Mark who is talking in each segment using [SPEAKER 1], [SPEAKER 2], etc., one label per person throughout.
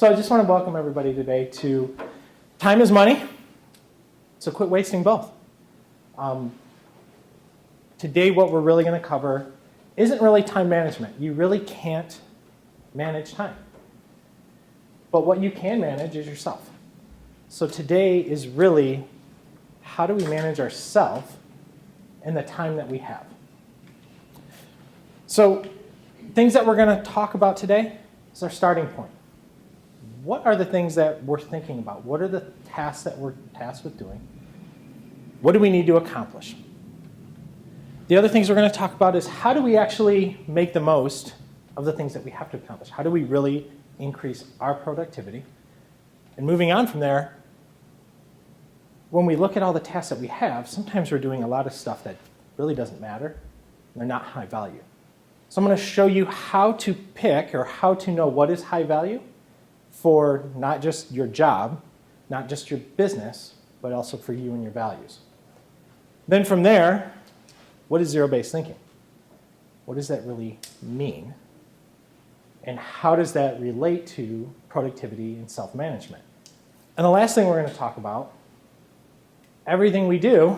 [SPEAKER 1] So I just want to welcome everybody today to Time is Money, so quit wasting both. Today what we're really going to cover isn't really time management. You really can't manage time. But what you can manage is yourself. So today is really how do we manage ourselves in the time that we have. So things that we're going to talk about today is our starting point. What are the things that we're thinking about? What are the tasks that we're tasked with doing? What do we need to accomplish? The other things we're going to talk about is how do we actually make the most of the things that we have to accomplish? How do we really increase our productivity? And moving on from there, when we look at all the tasks that we have, sometimes we're doing a lot of stuff that really doesn't matter. And they're not high value. So I'm going to show you how to pick or how to know what is high value for not just your job, not just your business, but also for you and your values. Then from there, what is zero-based thinking? What does that really mean? And how does that relate to productivity and self-management? And the last thing we're going to talk about, everything we do,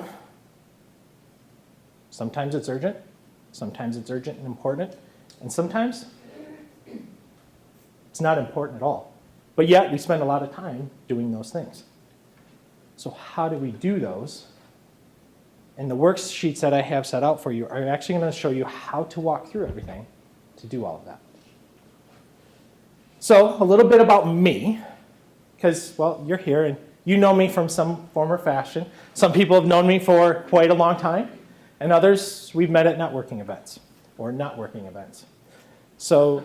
[SPEAKER 1] sometimes it's urgent and important, and sometimes it's not important at all. But yet we spend a lot of time doing those things. So how do we do those? And the worksheets that I have set out for you are actually going to show you how to walk through everything to do all of that. So a little bit about me, because, well, you're here and you know me from some form or fashion. Some people have known me for quite a long time, and others we've met at networking events or not working events. So,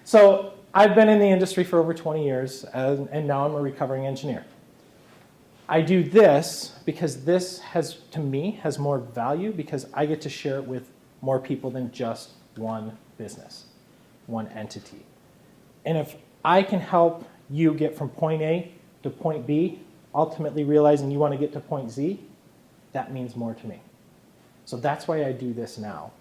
[SPEAKER 1] so I've been in the industry for over 20 years, and now I'm a recovering engineer. I do this because this to me, has more value because I get to share it with more people than just one business, one entity. And if I can help you get from point A to point B, ultimately realizing you want to get to point Z, that means more to me. So that's why I do this now.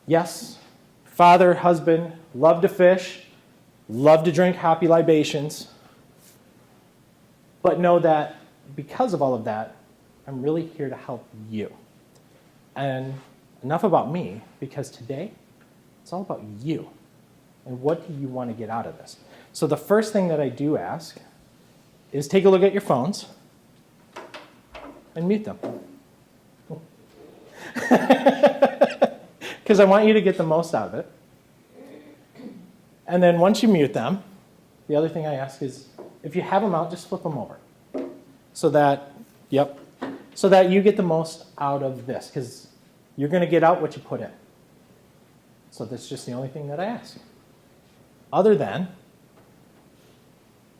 [SPEAKER 1] Yes, father, husband, love to fish, love to drink happy libations, but know that because of all of that, I'm really here to help you. And enough about me, because today, it's all about you. And what do you want to get out of this? So the first thing that I do ask is take a look at your phones and mute them. Because I want you to get the most out of it. And then once you mute them, the other thing I ask is, if you have them out, just flip them over. So that you get the most out of this, because you're going to get out what you put in. So that's just the only thing that I ask. Other than,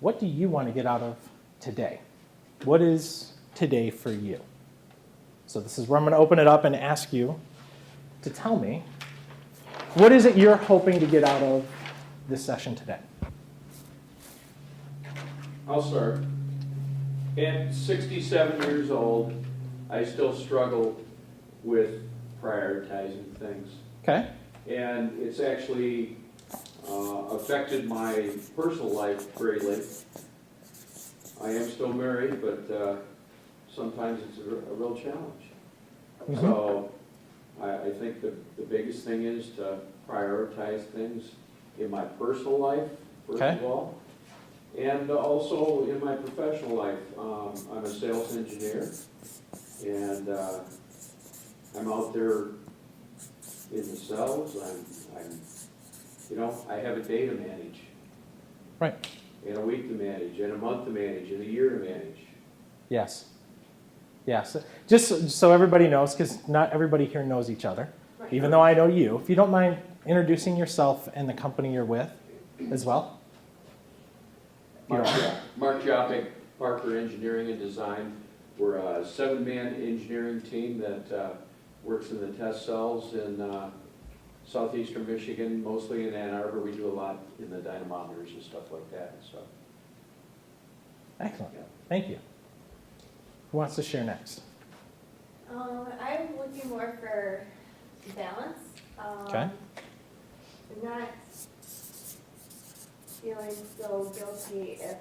[SPEAKER 1] what do you want to get out of today? What is today for you? So this is where I'm going to open it up and ask you to tell me, what is it you're hoping to get out of this session today?
[SPEAKER 2] I'll start. At 67 years old, I still struggle with prioritizing things.
[SPEAKER 1] Okay.
[SPEAKER 2] And it's actually affected my personal life greatly. I am still married, but sometimes it's a real challenge. Mm-hmm. So I think the biggest thing is to prioritize things in my personal life, first of all. And also in my professional life, I'm a sales engineer, and I'm out there in the sales. I have a day to manage,
[SPEAKER 1] right?
[SPEAKER 2] And a week to manage, and a month to manage, and a year to manage.
[SPEAKER 1] Yes. Yes. Just so everybody knows, because not everybody here knows each other, right. Even though I know you. If you don't mind introducing yourself and the company you're with as well.
[SPEAKER 2] Mark Jopik, Parker Engineering and Design. We're a 7-man engineering team that works in the test cells in southeastern Michigan, mostly in Ann Arbor. We do a lot in the dynamometers and stuff like that. So.
[SPEAKER 1] Excellent. Yeah. Thank you. Who wants to share next?
[SPEAKER 3] I'm looking more for balance.
[SPEAKER 1] Okay.
[SPEAKER 3] Not feeling so guilty if,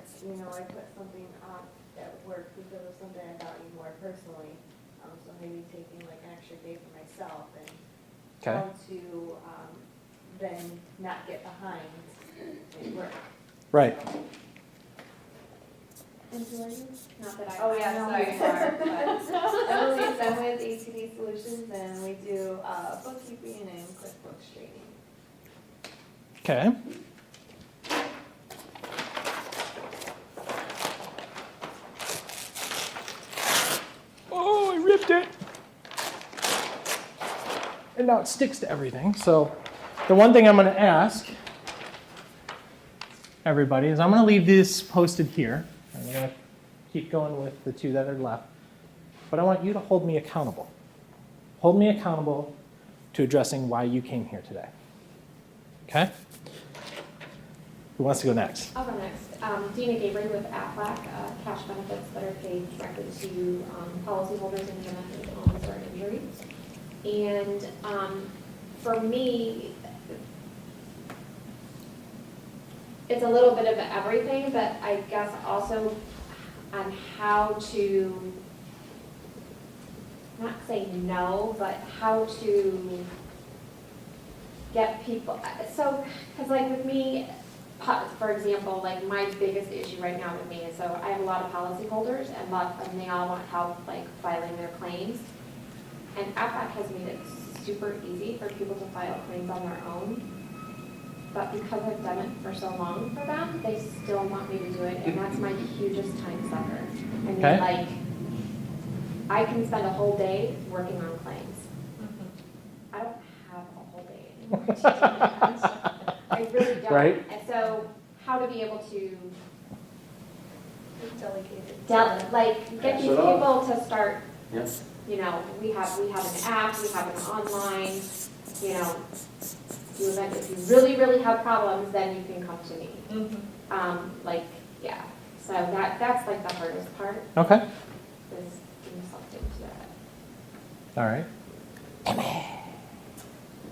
[SPEAKER 3] I put something off at work because of something I value more personally. So maybe taking like an extra day for myself and
[SPEAKER 1] Okay.
[SPEAKER 3] how to then not get behind at work.
[SPEAKER 1] Right.
[SPEAKER 3] And who are you?
[SPEAKER 4] Not that I.
[SPEAKER 3] Oh, yeah,
[SPEAKER 4] I know
[SPEAKER 3] sorry.
[SPEAKER 4] who you are, but-
[SPEAKER 3] I'm Elise, I'm with ATD Solutions, and we do bookkeeping and QuickBooks training.
[SPEAKER 1] Okay. Oh, I ripped it. And now it sticks to everything. So the one thing I'm going to ask everybody is I'm going to leave this posted here. I'm going to keep going with the two that are left. But I want you to hold me accountable. Hold me accountable to addressing why you came here today. Okay? Who wants to go next?
[SPEAKER 4] I'll go next. Dina Gabriel with Aflac, cash benefits that are paid directly to policyholders in the event of illness or injury. And for me, it's a little bit of everything, but I guess also on how to, not say no, but how to get people, so, because like with me, for example, like my biggest issue right now with me is, so I have a lot of policyholders and they all want help like filing their claims. And AFAC has made it super easy for people to file claims on their own. But because I've done it for so long for them, they still want me to do it, and that's my hugest time sucker. I mean,
[SPEAKER 1] Okay.
[SPEAKER 4] like, I can spend a whole day working on claims. I don't have a whole day anymore to do that. I really don't.
[SPEAKER 1] Right.
[SPEAKER 4] And so, how to be able to
[SPEAKER 3] Delegated.
[SPEAKER 4] get
[SPEAKER 2] Pass
[SPEAKER 4] these
[SPEAKER 2] it on.
[SPEAKER 4] people to start,
[SPEAKER 2] Yes.
[SPEAKER 4] we have an app, we have an online, if you really, really have problems, then you can come to me. So that's like the hardest part,
[SPEAKER 1] Okay.
[SPEAKER 4] is being sucked into that.
[SPEAKER 1] All right.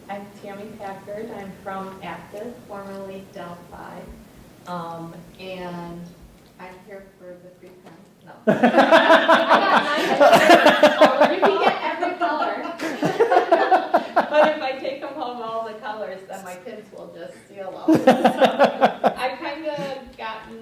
[SPEAKER 5] I'm Tammy Packard. I'm from Active, formerly Delphi. And I'm here for the free pen. No.
[SPEAKER 4] You can get every color.
[SPEAKER 5] But if I take them home all the colors, then my kids will just steal them. So I've kind of gotten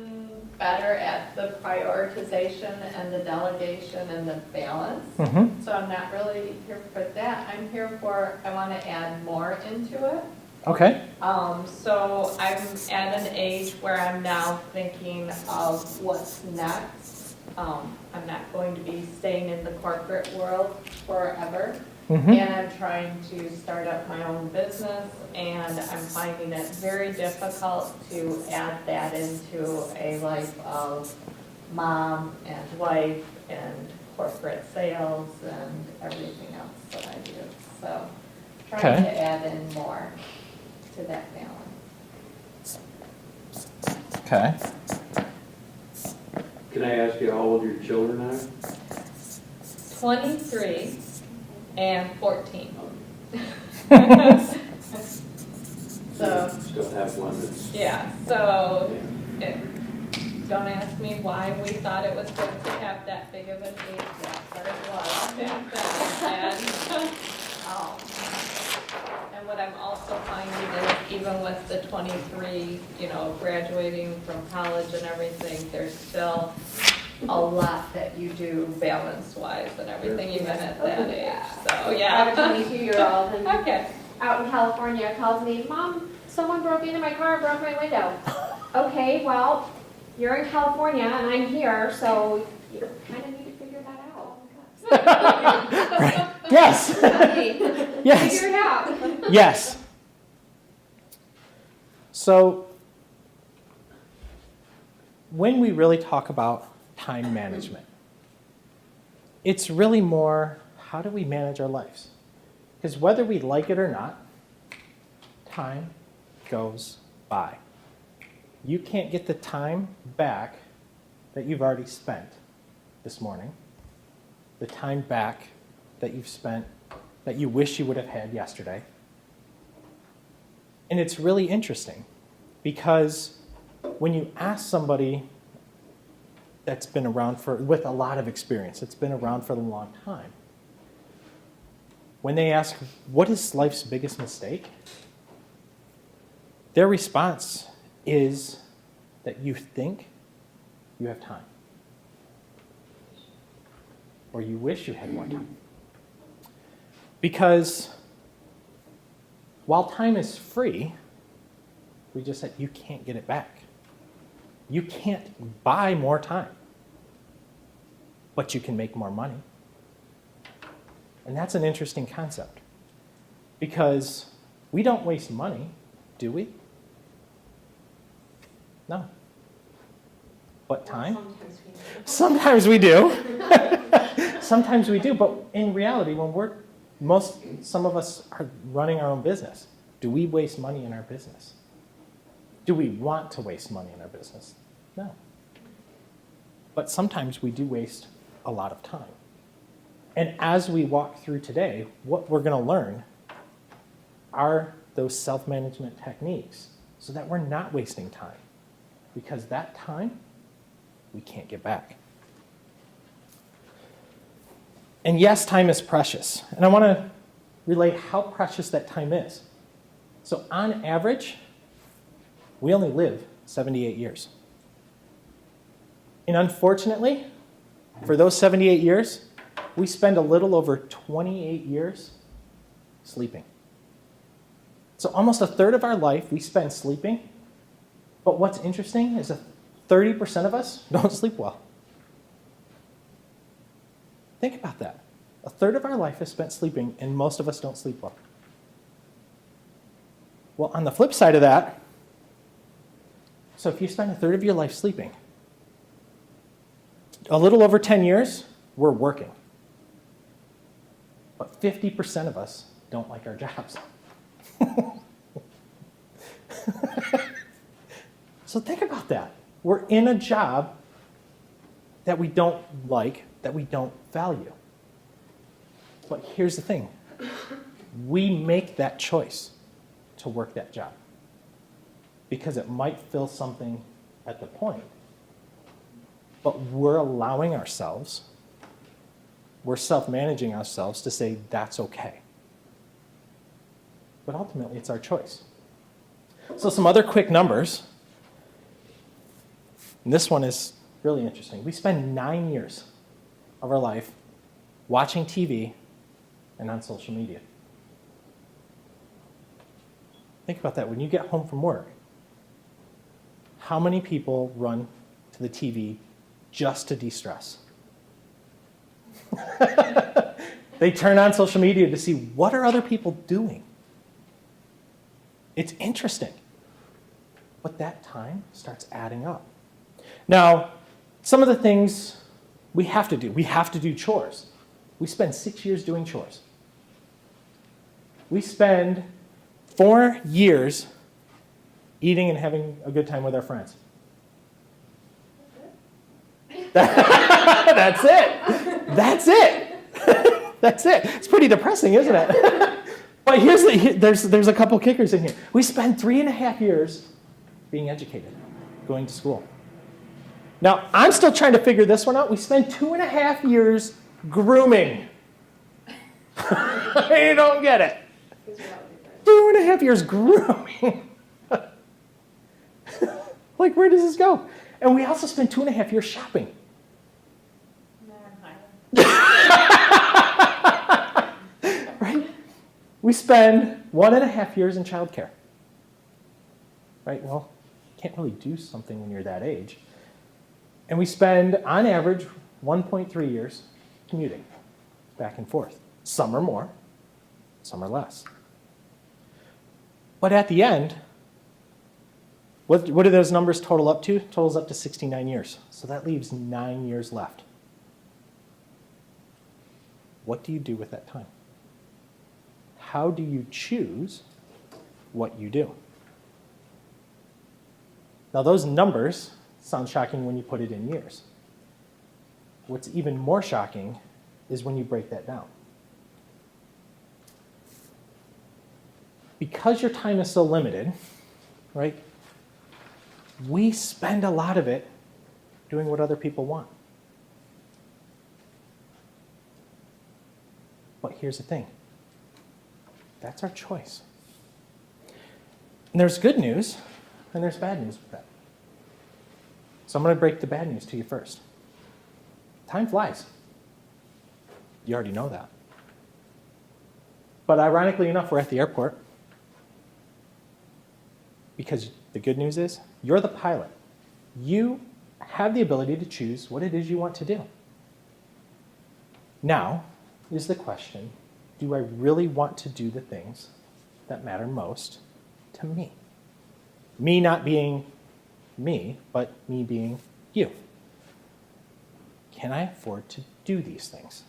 [SPEAKER 5] better at the prioritization and the delegation and the balance.
[SPEAKER 1] Mm-hmm.
[SPEAKER 5] So I'm not really here for that. I'm here for, I want to add more into it.
[SPEAKER 1] Okay.
[SPEAKER 5] So I'm at an age where I'm now thinking of what's next. I'm not going to be staying in the corporate world forever.
[SPEAKER 1] Mm-hmm.
[SPEAKER 5] And I'm trying to start up my own business, and I'm finding it very difficult to add that into a life of mom and wife and corporate sales and everything else that I do. So trying
[SPEAKER 1] Okay.
[SPEAKER 5] to add in more to that balance.
[SPEAKER 1] Okay.
[SPEAKER 2] Can I ask you how old your children are?
[SPEAKER 5] 23 and 14. So,
[SPEAKER 2] Still have one that's,
[SPEAKER 5] yeah, so
[SPEAKER 2] yeah.
[SPEAKER 5] don't ask me why we thought it was good to have that big of an age gap, but it was back then. And what I'm also finding is even with the 23, graduating from college and everything, there's still a lot that you do balance-wise and everything, even at that age. So,
[SPEAKER 4] I
[SPEAKER 5] yeah.
[SPEAKER 4] have a 22-year-old and
[SPEAKER 5] Okay.
[SPEAKER 4] out in California calls me, Mom, someone broke into my car and broke my window. Okay, well, you're in California and I'm here, so you kind of need to figure that out.
[SPEAKER 1] Right. Yes.
[SPEAKER 4] Hey,
[SPEAKER 1] Yes.
[SPEAKER 4] figure it out.
[SPEAKER 1] Yes. So, when we really talk about time management, it's really more how do we manage our lives? Because whether we like it or not, time goes by. You can't get the time back that you've already spent this morning, the time back that you've spent that you wish you would have had yesterday. And it's really interesting because when you ask somebody that's been around with a lot of experience, that's been around for a long time, when they ask, what is life's biggest mistake? Their response is that you think you have time. Or you wish you had more time. Because while time is free, we just said you can't get it back. You can't buy more time. But you can make more money. And that's an interesting concept. Because we don't waste money, do we? No. But time?
[SPEAKER 4] Sometimes we do.
[SPEAKER 1] Sometimes we do. Sometimes we do, but in reality, when some of us are running our own business, do we waste money in our business? Do we want to waste money in our business? No. But sometimes we do waste a lot of time. And as we walk through today, what we're going to learn are those self-management techniques so that we're not wasting time. Because that time, we can't get back. And yes, time is precious. And I want to relate how precious that time is. So on average, we only live 78 years. And unfortunately, for those 78 years, we spend a little over 28 years sleeping. So almost a third of our life we spend sleeping. But what's interesting is that 30% of us don't sleep well. Think about that. A third of our life is spent sleeping, and most of us don't sleep well. Well, on the flip side of that, so if you spend a third of your life sleeping, a little over 10 years, we're working. But 50% of us don't like our jobs. So think about that. We're in a job that we don't like, that we don't value. But here's the thing. We make that choice to work that job because it might fill something at the point. But we're allowing ourselves, we're self-managing ourselves to say that's okay. But ultimately, it's our choice. So some other quick numbers. And this one is really interesting. We spend 9 years of our life watching TV and on social media. Think about that. When you get home from work, how many people run to the TV just to de-stress? They turn on social media to see what are other people doing. It's interesting. But that time starts adding up. Now, some of the things we have to do chores. We spend 6 years doing chores. We spend 4 years eating and having a good time with our friends. That's it. That's it. That's it. It's pretty depressing, isn't it? But there's a couple kickers in here. We spend 3.5 years being educated, going to school. Now, I'm still trying to figure this one out. We spend 2.5 years grooming. You don't get it. 2.5 years grooming. Like, where does this go? And we also spend 2.5 years shopping. Right? We spend 1.5 years in childcare. Right? Well, you can't really do something when you're that age. And we spend, on average, 1.3 years commuting back and forth. Some are more, some are less. But at the end, what do those numbers total up to? Totals up to 69 years. So that leaves 9 years left. What do you do with that time? How do you choose what you do? Now, those numbers sound shocking when you put it in years. What's even more shocking is when you break that down. Because your time is so limited, right? we spend a lot of it doing what other people want. But here's the thing. That's our choice. And there's good news, and there's bad news with that. So I'm going to break the bad news to you first. Time flies. You already know that. But ironically enough, we're at the airport. Because the good news is, you're the pilot. You have the ability to choose what it is you want to do. Now is the question, do I really want to do the things that matter most to me? Me not being me, but me being you. Can I afford to do these things?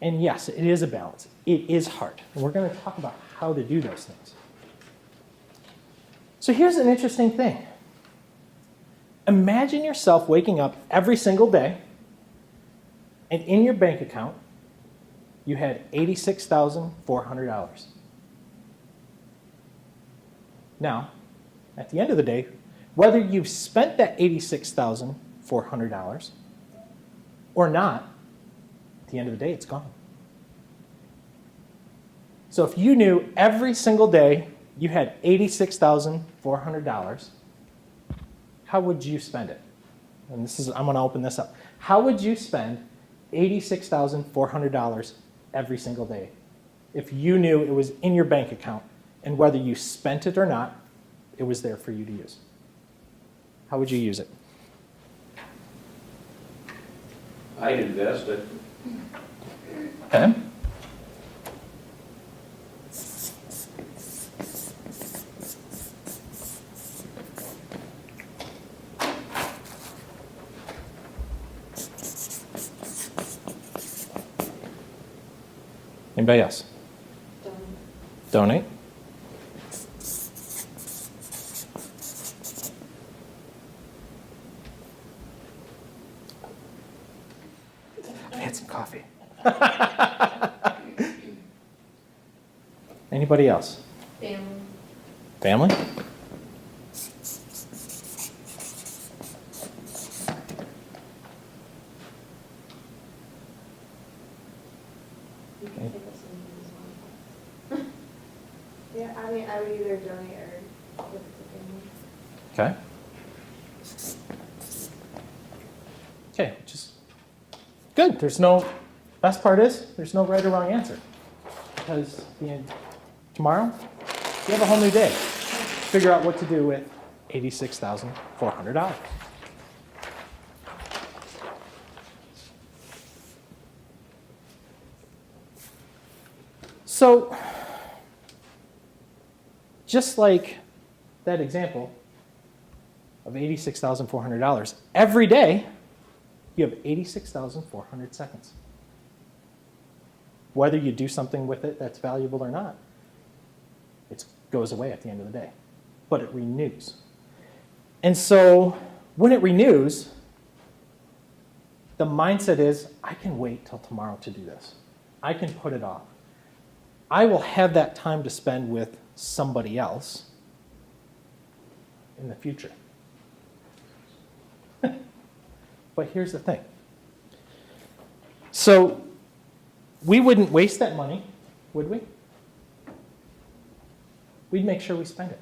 [SPEAKER 1] And yes, it is a balance. It is hard. And we're going to talk about how to do those things. So here's an interesting thing. Imagine yourself waking up every single day, and in your bank account, you had $86,400. Now, at the end of the day, whether you've spent that $86,400 or not, at the end of the day, it's gone. So if you knew every single day you had $86,400, how would you spend it? And I'm going to open this up. How would you spend $86,400 every single day if you knew it was in your bank account and whether you spent it or not, it was there for you to use? How would you use it?
[SPEAKER 2] I'd invest it.
[SPEAKER 1] Okay. Anybody else? Donate. I had some coffee. Anybody else?
[SPEAKER 4] Family.
[SPEAKER 1] Family?
[SPEAKER 4] You can take this one as well.
[SPEAKER 3] Yeah, I mean, I would either donate or give it to family.
[SPEAKER 1] Okay. Okay, just good. Best part is, there's no right or wrong answer. Because tomorrow, you have a whole new day. Figure out what to do with $86,400. So, just like that example of $86,400, every day you have 86,400 seconds. Whether you do something with it that's valuable or not, it goes away at the end of the day. But it renews. And so when it renews, the mindset is, I can wait till tomorrow to do this. I can put it off. I will have that time to spend with somebody else in the future. But here's the thing. So we wouldn't waste that money, would we? We'd make sure we spend it.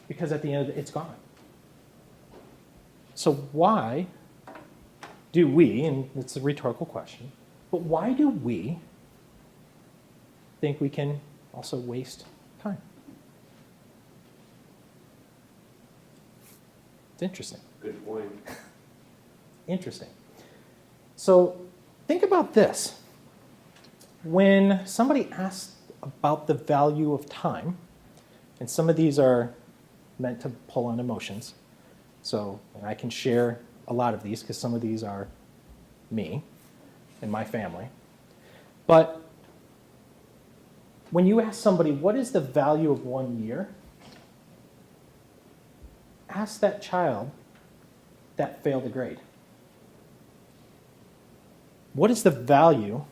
[SPEAKER 1] Because at the end of it, it's gone. So why do we, and it's a rhetorical question, but why do we think we can also waste time? It's interesting.
[SPEAKER 2] Good point.
[SPEAKER 1] Interesting. So think about this. When somebody asks about the value of time, and some of these are meant to pull on emotions, so and I can share a lot of these because some of these are me and my family. But when you ask somebody, what is the value of 1 year? Ask that child that failed a grade. What is the value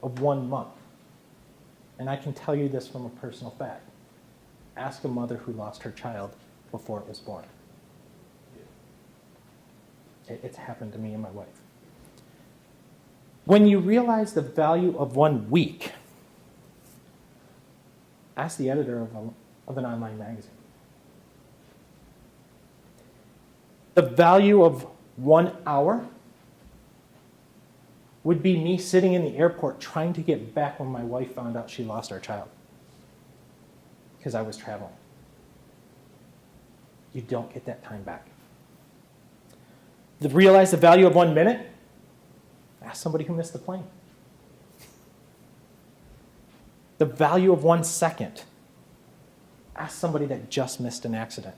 [SPEAKER 1] of 1 month? And I can tell you this from a personal fact. Ask a mother who lost her child before it was born. It's happened to me and my wife. When you realize the value of 1 week, ask the editor of an online magazine. The value of 1 hour would be me sitting in the airport trying to get back when my wife found out she lost our child because I was traveling. You don't get that time back. Realize the value of 1 minute? Ask somebody who missed the plane. The value of 1 second? Ask somebody that just missed an accident.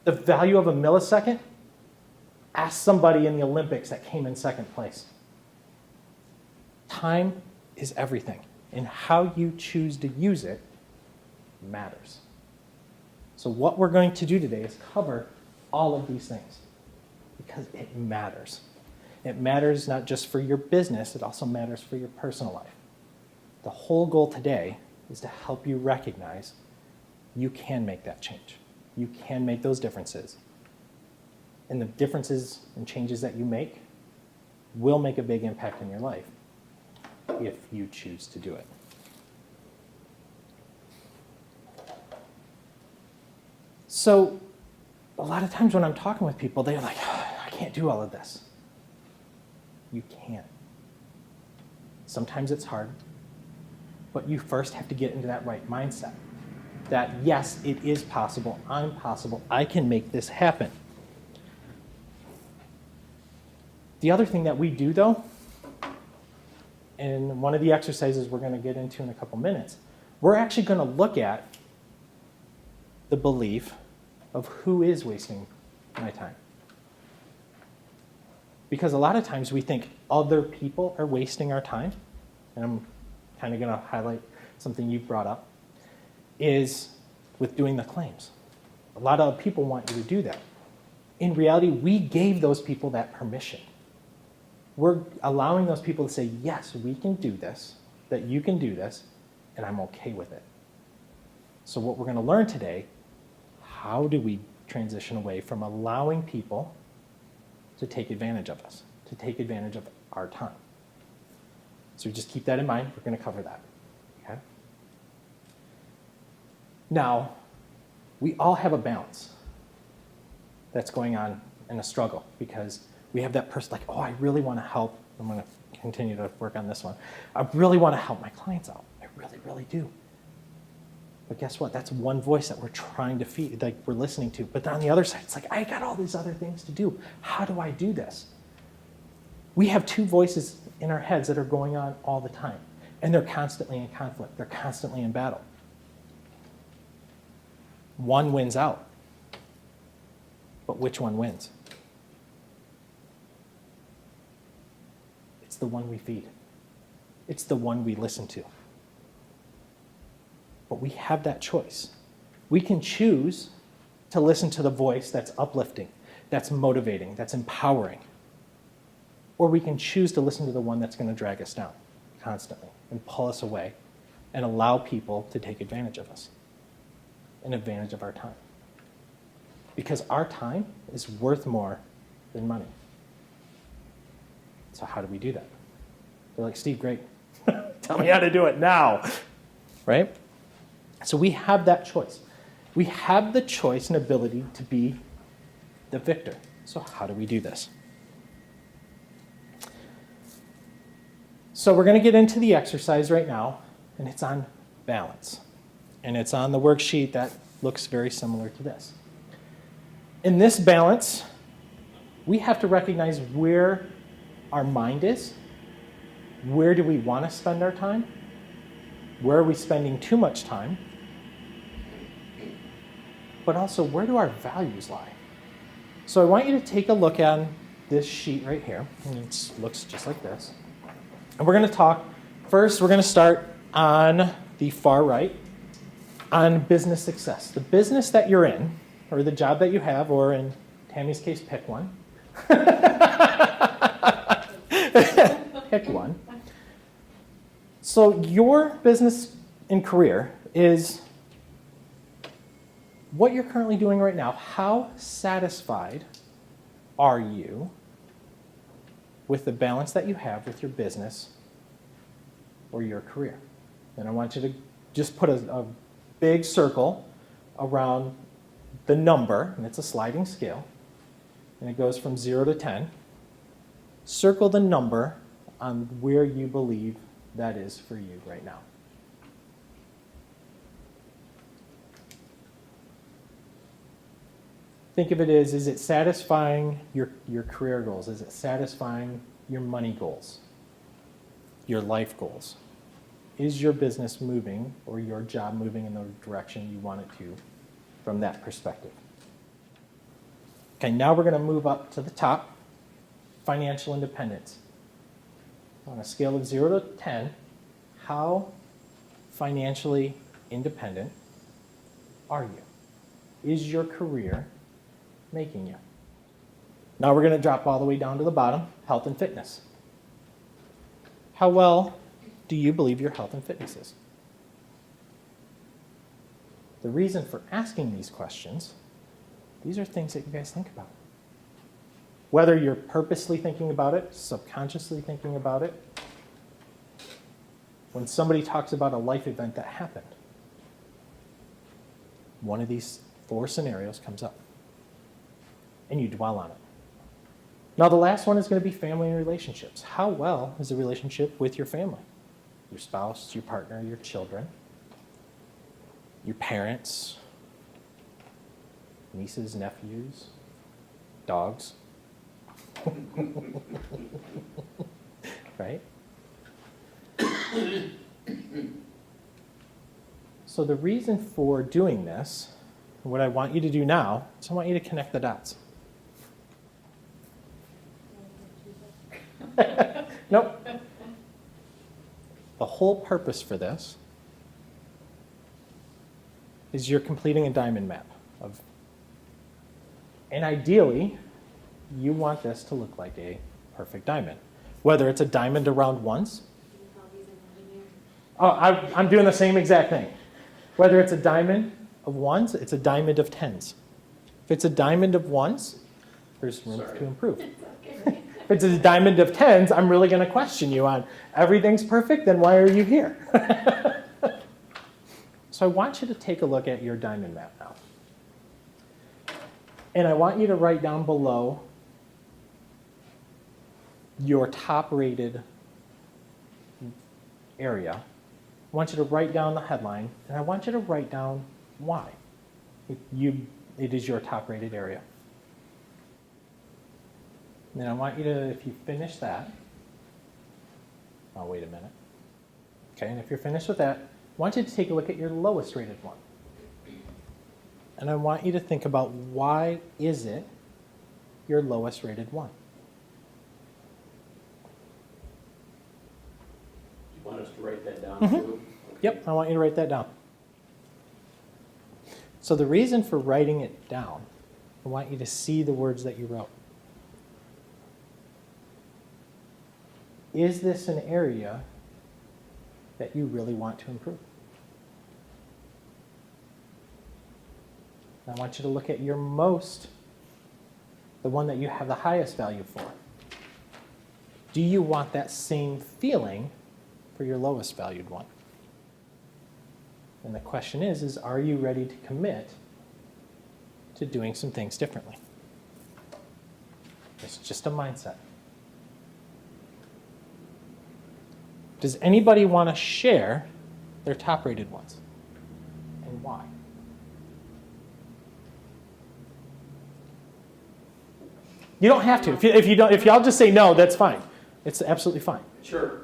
[SPEAKER 1] The value of a millisecond? Ask somebody in the Olympics that came in second place. Time is everything, and how you choose to use it matters. So what we're going to do today is cover all of these things because it matters. It matters not just for your business, it also matters for your personal life. The whole goal today is to help you recognize you can make that change. You can make those differences. And the differences and changes that you make will make a big impact in your life if you choose to do it. So a lot of times when I'm talking with people, they're like, I can't do all of this. You can. Sometimes it's hard, but you first have to get into that right mindset. That yes, it is possible, I'm possible, I can make this happen. The other thing that we do though, and one of the exercises we're going to get into in a couple minutes, we're actually going to look at the belief of who is wasting my time. Because a lot of times we think other people are wasting our time, and I'm kind of going to highlight something you brought up, is with doing the claims. A lot of people want you to do that. In reality, we gave those people that permission. We're allowing those people to say, yes, we can do this, that you can do this, and I'm okay with it. So what we're going to learn today, how do we transition away from allowing people to take advantage of us, to take advantage of our time? So just keep that in mind. We're going to cover that. Okay? Now, we all have a balance that's going on in a struggle because we have that person like, oh, I really want to help. I'm going to continue to work on this one. I really want to help my clients out. I really, really do. But guess what? That's one voice that we're trying to feed, like we're listening to. But on the other side, it's like, I got all these other things to do. How do I do this? We have 2 voices in our heads that are going on all the time. And they're constantly in conflict. They're constantly in battle. One wins out. But which one wins? It's the one we feed. It's the one we listen to. But we have that choice. We can choose to listen to the voice that's uplifting, that's motivating, that's empowering. Or we can choose to listen to the one that's going to drag us down constantly and pull us away and allow people to take advantage of us and advantage of our time. Because our time is worth more than money. So how do we do that? They're like, Steve, great. Tell me how to do it now. Right? So we have that choice. We have the choice and ability to be the victor. So how do we do this? So we're going to get into the exercise right now, and it's on balance. And it's on the worksheet that looks very similar to this. In this balance, we have to recognize where our mind is. Where do we want to spend our time? Where are we spending too much time? But also, where do our values lie? So I want you to take a look at this sheet right here. And it looks just like this. And we're going to talk, first we're going to start on the far right, on business success. The business that you're in, or the job that you have, or in Tammy's case, pick one. Pick one. So your business and career is what you're currently doing right now, how satisfied are you with the balance that you have with your business or your career? And I want you to just put a big circle around the number, and it's a sliding scale, and it goes from 0 to 10. Circle the number on where you believe that is for you right now. Think of it as, is it satisfying your career goals? Is it satisfying your money goals? Your life goals? Is your business moving or your job moving in the direction you want it to from that perspective? Okay, now we're going to move up to the top, financial independence. On a scale of 0 to 10, how financially independent are you? Is your career making you? Now we're going to drop all the way down to the bottom, health and fitness. How well do you believe your health and fitness is? The reason for asking these questions, these are things that you guys think about. Whether you're purposely thinking about it, subconsciously thinking about it, when somebody talks about a life event that happened, one of these 4 scenarios comes up, and you dwell on it. Now, the last one is going to be family and relationships. How well is the relationship with your family? Your spouse, your partner, your children, your parents, nieces, nephews, dogs. Right? So the reason for doing this, what I want you to do now, is I want you to connect the dots. Nope. The whole purpose for this is you're completing a diamond map of, and ideally, you want this to look like a perfect diamond. Whether it's a diamond around ones. Oh, I'm doing the same exact thing. Whether it's a diamond of ones, it's a diamond of tens. If it's a diamond of ones, there's room to improve. If it's a diamond of tens, I'm really going to question you on everything's perfect, then why are you here? So I want you to take a look at your diamond map now. And I want you to write down below your top rated area. I want you to write down the headline, and I want you to write down why it is your top rated area. And then I want you to, if you finish that, oh, wait a minute. Okay, and if you're finished with that, I want you to take a look at your lowest rated one. And I want you to think about why is it your lowest rated one?
[SPEAKER 2] You want us to write that down
[SPEAKER 1] Mhm.
[SPEAKER 2] too? Okay.
[SPEAKER 1] Yep, I want you to write that down. So the reason for writing it down, I want you to see the words that you wrote. Is this an area that you really want to improve? I want you to look at your most, the one that you have the highest value for. Do you want that same feeling for your lowest valued one? And the question is are you ready to commit to doing some things differently? It's just a mindset. Does anybody want to share their top rated ones? And why? You don't have to. If y'all just say no, that's fine. It's absolutely fine.
[SPEAKER 2] Sure,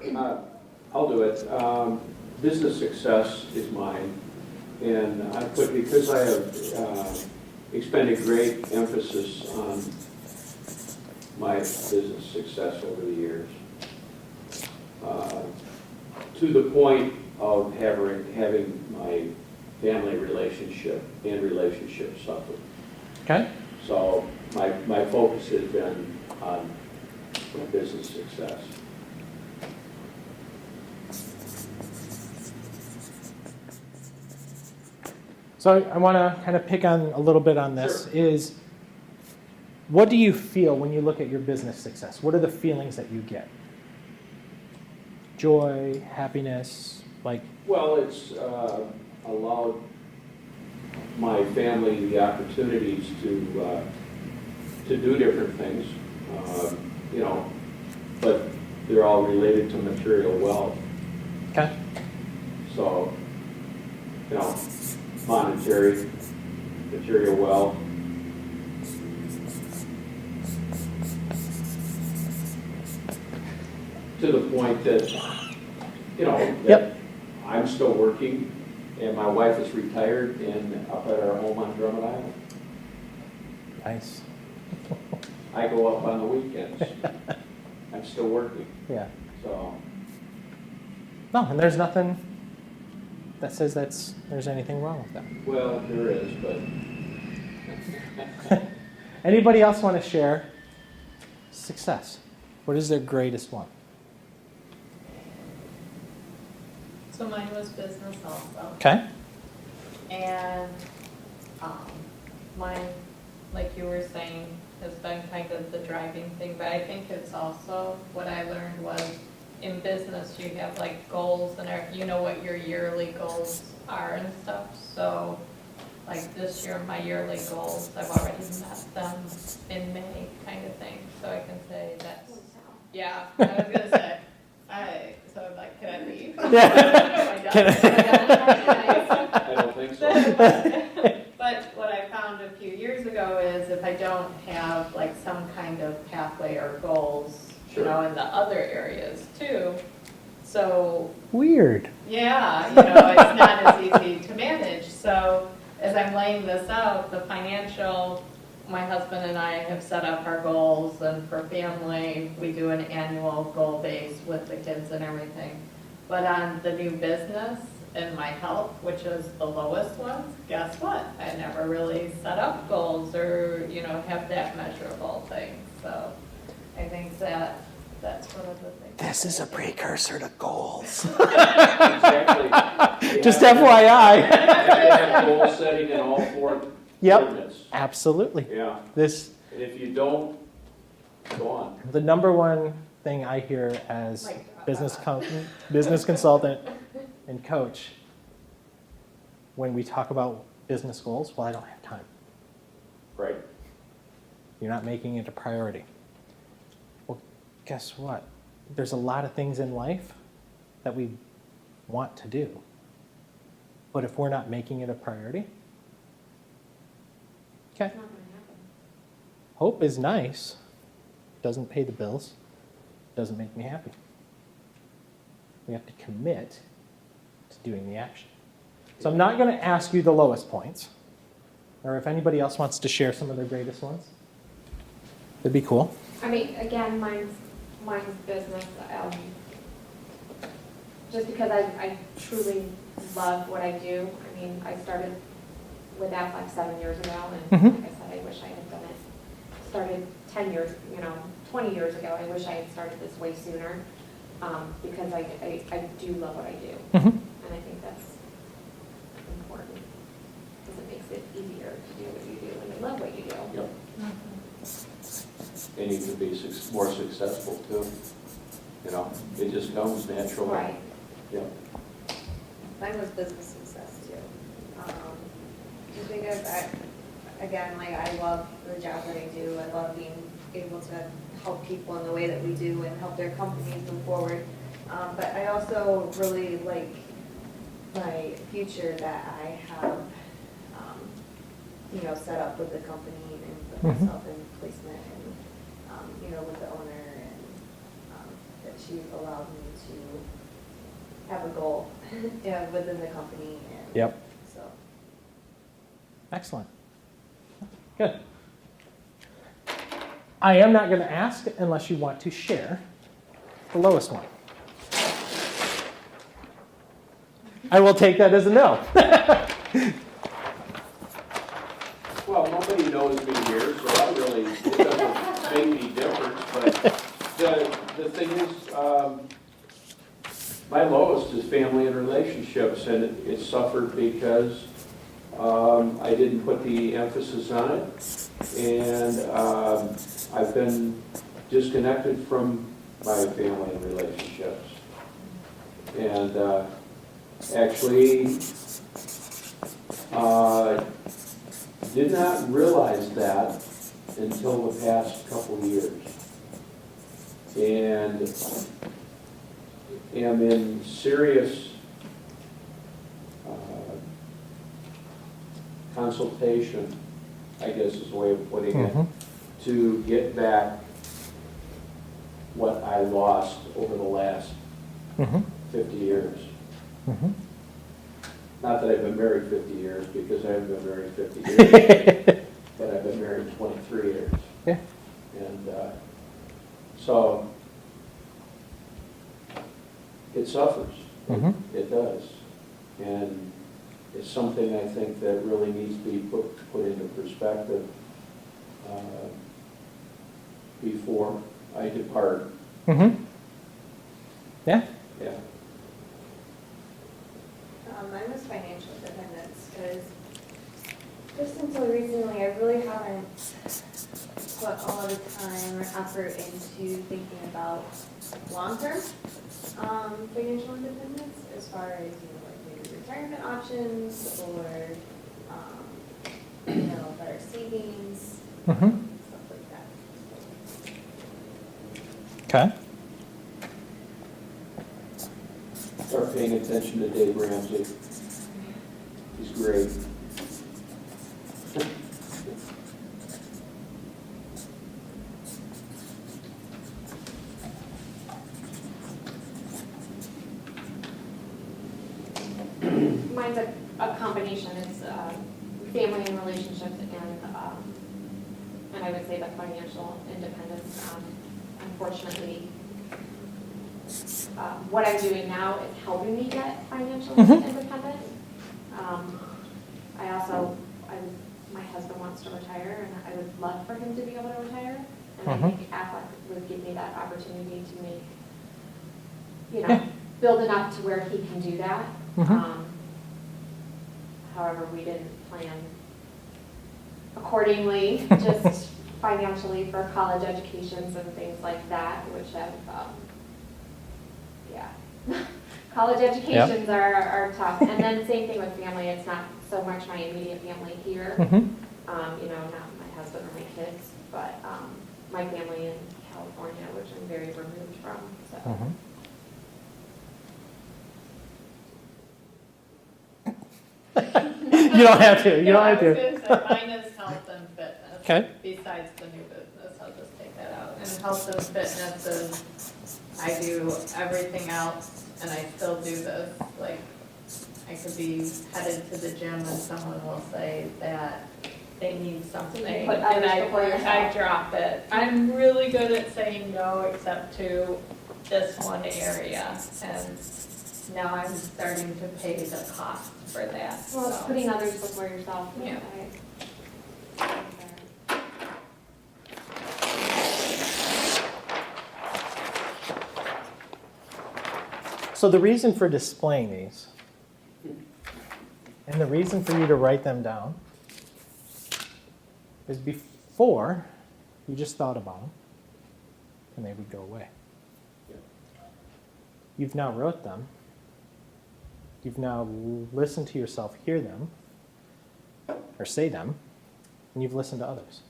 [SPEAKER 2] I'll do it. Business success is mine, and I put, because I have expended great emphasis on my business success over the years, to the point of having my family relationship and relationship suffer.
[SPEAKER 1] Okay?
[SPEAKER 2] So my focus has been on my business success.
[SPEAKER 1] So I want to kind of pick on a little bit on this.
[SPEAKER 2] Sure.
[SPEAKER 1] Is what do you feel when you look at your business success? What are the feelings that you get? Joy, happiness, like,
[SPEAKER 2] Well, it's allowed my family the opportunities to do different things, you know, but they're all related to material wealth.
[SPEAKER 1] okay,
[SPEAKER 2] So, you know, monetary, material wealth. To the point that, you know,
[SPEAKER 1] Yep.
[SPEAKER 2] that I'm still working and my wife is retired and up at our home on Drummond Island.
[SPEAKER 1] nice,
[SPEAKER 2] I go up on the weekends. I'm still working,
[SPEAKER 1] yeah.
[SPEAKER 2] so.
[SPEAKER 1] No, and there's nothing that says there's anything wrong with that.
[SPEAKER 2] Well, there is, but
[SPEAKER 1] Anybody else want to share success? What is their greatest one?
[SPEAKER 5] So mine was business also.
[SPEAKER 1] Okay.
[SPEAKER 5] And mine, like you were saying, has been kind of the driving thing, but I think it's also, what I learned was, in business, you have like goals and you know what your yearly goals are and stuff. So like this year, my yearly goals, I've already met them in May kind of thing. So I can say that's, yeah, I was gonna say, so I'm like, can I leave?
[SPEAKER 1] Yeah.
[SPEAKER 5] Am I done?
[SPEAKER 2] I don't think so.
[SPEAKER 5] But what I found a few years ago is if I don't have like some kind of pathway or goals, you know, in the other areas too. So,
[SPEAKER 1] Weird.
[SPEAKER 5] yeah, you know, it's not as easy to manage. So as I'm laying this out, the financial, my husband and I have set up our goals, and for family, we do an annual goal base with the kids and everything. But on the new business and my health, which is the lowest ones, guess what? I never really set up goals or, you know, have that measurable thing. So I think that's one of the things.
[SPEAKER 1] This is a precursor to goals.
[SPEAKER 2] Exactly.
[SPEAKER 1] Just
[SPEAKER 2] You have to
[SPEAKER 1] FYI.
[SPEAKER 2] have goal setting in all four
[SPEAKER 1] Yep.
[SPEAKER 2] ordinance.
[SPEAKER 1] Absolutely.
[SPEAKER 2] Yeah,
[SPEAKER 1] This
[SPEAKER 2] and if you don't, go on.
[SPEAKER 1] the number one thing I hear as business consultant and coach when we talk about business goals. Well, I don't have time.
[SPEAKER 2] Right.
[SPEAKER 1] You're not making it a priority. Well, guess what? There's a lot of things in life that we want to do. But if we're not making it a priority, okay,
[SPEAKER 4] It's not gonna happen.
[SPEAKER 1] hope is nice, doesn't pay the bills, doesn't make me happy. We have to commit to doing the action. So I'm not going to ask you the lowest points, or if anybody else wants to share some of their greatest ones. That'd be cool.
[SPEAKER 4] I mean, again, mine's business, just because I truly love what I do. I mean, I started with Aflac 7 years ago, and
[SPEAKER 1] Mhm.
[SPEAKER 4] like I said, I wish I had done it, started 10 years, 20 years ago. I wish I had started this way sooner, because I do love what I do.
[SPEAKER 1] Mm-hmm.
[SPEAKER 4] And I think that's important, because it makes it easier to do what you do when you love what you do.
[SPEAKER 2] Yep. And you can be more successful too. You know, it just comes naturally.
[SPEAKER 4] Right.
[SPEAKER 2] Yep.
[SPEAKER 3] Mine was business success too. Just because again, like I love the job that I do. I love being able to help people in the way that we do and help their companies move forward. But I also really like my future that I have, set up with the company and put
[SPEAKER 1] Mhm.
[SPEAKER 3] myself in placement and, with the owner and that she's allowed me to have a goal within the company. And
[SPEAKER 1] Yep.
[SPEAKER 3] So.
[SPEAKER 1] Excellent. Good. I am not going to ask unless you want to share the lowest one. I will take that as a no.
[SPEAKER 2] Well, nobody knows me here, so I really, it doesn't make any difference, but the thing is, my lowest is family and relationships, and it suffered because I didn't put the emphasis on it, and I've been disconnected from my family and relationships. And actually, did not realize that until the past couple of years. And am in serious consultation, I guess is the way of putting it,
[SPEAKER 1] Mhm.
[SPEAKER 2] to get back what I lost over the last
[SPEAKER 1] Mhm.
[SPEAKER 2] 50 years.
[SPEAKER 1] Mhm.
[SPEAKER 2] Not that I've been married 50 years, because I haven't been married 50 years, but I've been married 23 years.
[SPEAKER 1] Yeah.
[SPEAKER 2] And so it suffers.
[SPEAKER 1] Mhm.
[SPEAKER 2] It does. And it's something I think that really needs to be put into perspective before I depart.
[SPEAKER 1] Mhm. Yeah.
[SPEAKER 2] Yeah.
[SPEAKER 3] Mine was financial independence, because just until recently, I really haven't put all of the time or effort into thinking about long-term financial independence, as far as, like maybe retirement options, or, better savings,
[SPEAKER 1] Mhm.
[SPEAKER 3] stuff like that.
[SPEAKER 1] Okay.
[SPEAKER 2] Start paying attention to Dave Ramsey. He's great.
[SPEAKER 4] Mine's a combination, it's family and relationships and I would say the financial independence. Unfortunately, what I'm doing now is helping me get financially
[SPEAKER 1] Mhm.
[SPEAKER 4] independent. My husband wants to retire, and I would love for him to be able to retire. And I
[SPEAKER 1] Mhm.
[SPEAKER 4] think Aflac would give me that opportunity to make,
[SPEAKER 1] Yeah.
[SPEAKER 4] build enough to where he can do that.
[SPEAKER 1] Mhm.
[SPEAKER 4] However, we didn't plan accordingly, just financially for college educations and things like that, which have, college educations are tough. And then same thing with family, it's not so much my immediate family here,
[SPEAKER 1] Mhm.
[SPEAKER 4] not my husband or my kids, but my family in California, which I'm very removed from, so.
[SPEAKER 1] Mhm. You don't have to. You don't have to.
[SPEAKER 5] I was gonna say, mine is health and fitness.
[SPEAKER 1] Okay.
[SPEAKER 5] Besides the new business, I'll just take that out. And health and fitness is, I do everything else, and I still do this. Like, I could be headed to the gym and someone will say that they need something.
[SPEAKER 4] You put
[SPEAKER 5] And
[SPEAKER 4] others before yourself.
[SPEAKER 5] I drop it. I'm really good at saying no, except to this one area. And now I'm starting to pay the cost for that.
[SPEAKER 4] Well, it's
[SPEAKER 5] so.
[SPEAKER 4] putting others before yourself.
[SPEAKER 5] Yeah.
[SPEAKER 1] So the reason for displaying these, and the reason for you to write them down, is before you just thought about them, and they would go away.
[SPEAKER 2] Yeah.
[SPEAKER 1] You've now wrote them. You've now listened to yourself hear them, or say them, and you've listened to others.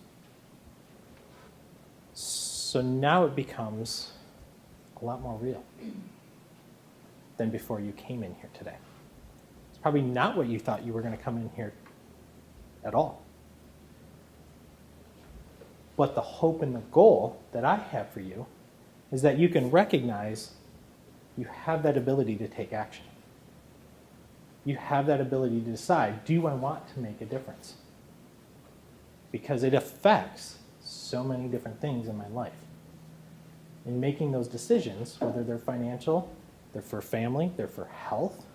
[SPEAKER 1] So now it becomes a lot more real than before you came in here today. It's probably not what you thought you were going to come in here at all. But the hope and the goal that I have for you is that you can recognize you have that ability to take action. You have that ability to decide, do I want to make a difference? Because it affects so many different things in my life. In making those decisions, whether they're financial, they're for family, they're for health,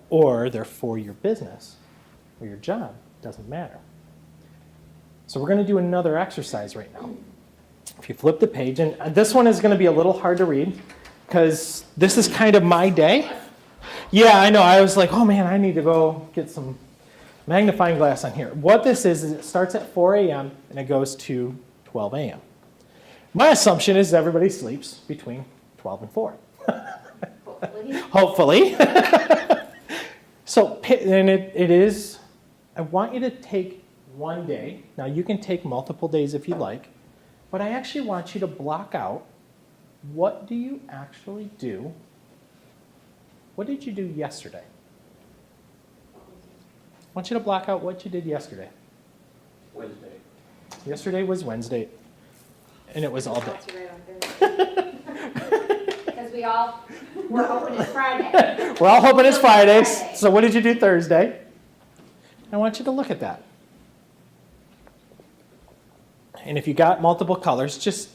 [SPEAKER 1] or they're for your business or your job, doesn't matter. So we're going to do another exercise right now. If you flip the page, and this one is going to be a little hard to read because this is kind of my day. Yeah, I know. I was like, oh man, I need to go get some magnifying glass on here. What this is it starts at 4 a.m. and it goes to 12 a.m. My assumption is everybody sleeps between 12 and 4.
[SPEAKER 4] Hopefully.
[SPEAKER 1] Hopefully. So, and it is, I want you to take one day. Now, you can take multiple days if you like, but I actually want you to block out, what do you actually do? What did you do yesterday? I want you to block out what you did yesterday.
[SPEAKER 2] Wednesday.
[SPEAKER 1] Yesterday was Wednesday, and it was all day.
[SPEAKER 4] Because we're hoping it's Friday.
[SPEAKER 1] We're all hoping it's Fridays. So what did you do Thursday? I want you to look at that. And if you got multiple colors, just,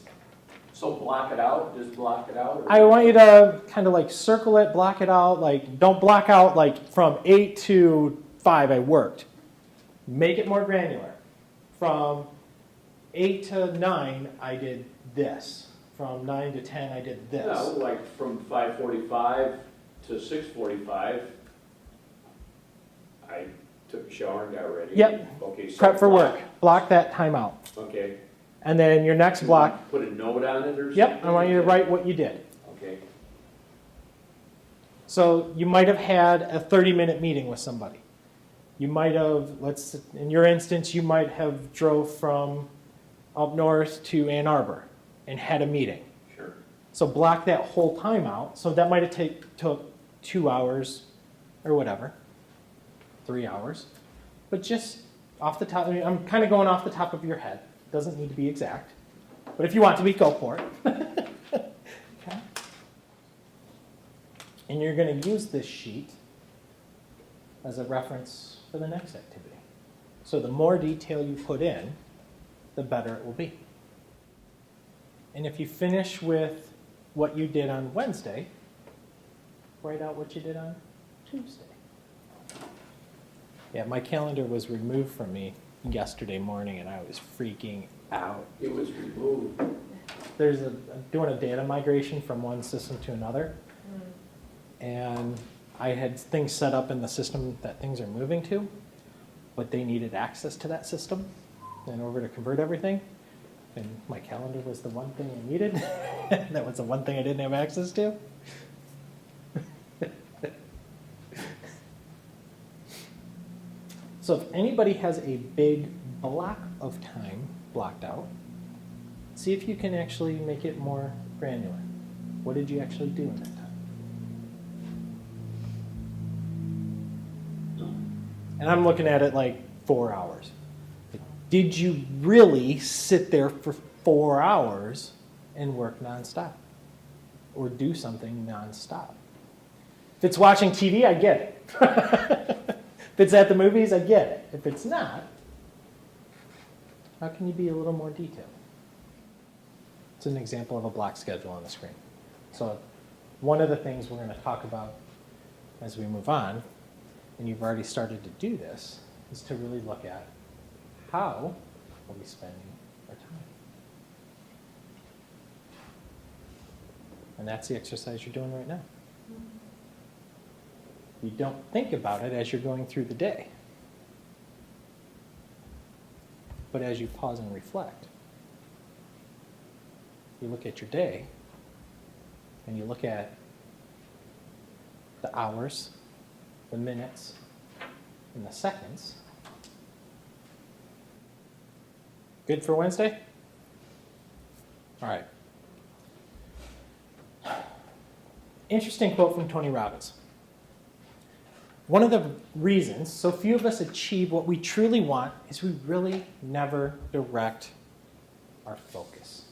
[SPEAKER 2] So block it out, just block it out? or-
[SPEAKER 1] I want you to kind of like circle it, block it out. Like, don't block out like from 8 to 5 I worked. Make it more granular. From 8 to 9 I did this. From 9 to 10 I did this.
[SPEAKER 2] No, like from 5:45 to 6:45, I took a shower and got ready.
[SPEAKER 1] Yep.
[SPEAKER 2] Okay, so
[SPEAKER 1] Prep for
[SPEAKER 2] block-
[SPEAKER 1] work. Block that time out.
[SPEAKER 2] Okay.
[SPEAKER 1] And then your next block,
[SPEAKER 2] Put a note on it or something?
[SPEAKER 1] yep, I want you to write what you did.
[SPEAKER 2] Okay.
[SPEAKER 1] So you might have had a 30-minute meeting with somebody. You might have, in your instance, you might have drove from up north to Ann Arbor and had a meeting.
[SPEAKER 2] Sure.
[SPEAKER 1] So block that whole time out. So that might have took 2 hours or whatever, 3 hours. But just off the top, I mean, I'm kind of going off the top of your head. Doesn't need to be exact. But if you want to be, go for it. Okay. And you're going to use this sheet as a reference for the next activity. So the more detail you put in, the better it will be. And if you finish with what you did on Wednesday, write out what you did on Tuesday. Yeah, my calendar was removed from me yesterday morning and I was freaking out.
[SPEAKER 2] It was removed.
[SPEAKER 1] Doing a data migration from one system to another. And I had things set up in the system that things are moving to, but they needed access to that system in order to convert everything. And my calendar was the one thing I needed. That was the one thing I didn't have access to. So if anybody has a big block of time blocked out, see if you can actually make it more granular. What did you actually do in that time? And I'm looking at it like 4 hours. Did you really sit there for 4 hours and work nonstop? Or do something nonstop? If it's watching TV, I get it. If it's at the movies, I get it. If it's not, how can you be a little more detailed? It's an example of a block schedule on the screen. So one of the things we're going to talk about as we move on, and you've already started to do this, is to really look at how are we spending our time. And that's the exercise you're doing right now. You don't think about it as you're going through the day. But as you pause and reflect, you look at your day and you look at the hours, the minutes, and the seconds. Good for Wednesday? All right. Interesting quote from Tony Robbins. One of the reasons so few of us achieve what we truly want is we really never direct our focus.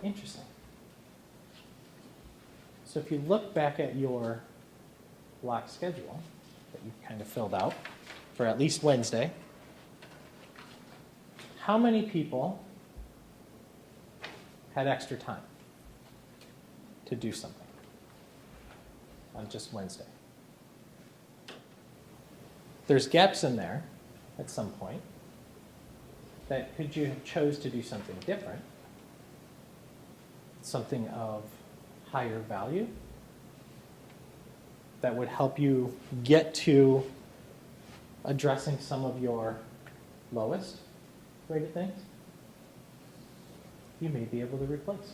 [SPEAKER 1] Interesting. So if you look back at your block schedule that you kind of filled out for at least Wednesday, how many people had extra time to do something on just Wednesday? There's gaps in there at some point that could you have chose to do something different, something of higher value, that would help you get to addressing some of your lowest rated things, you may be able to replace.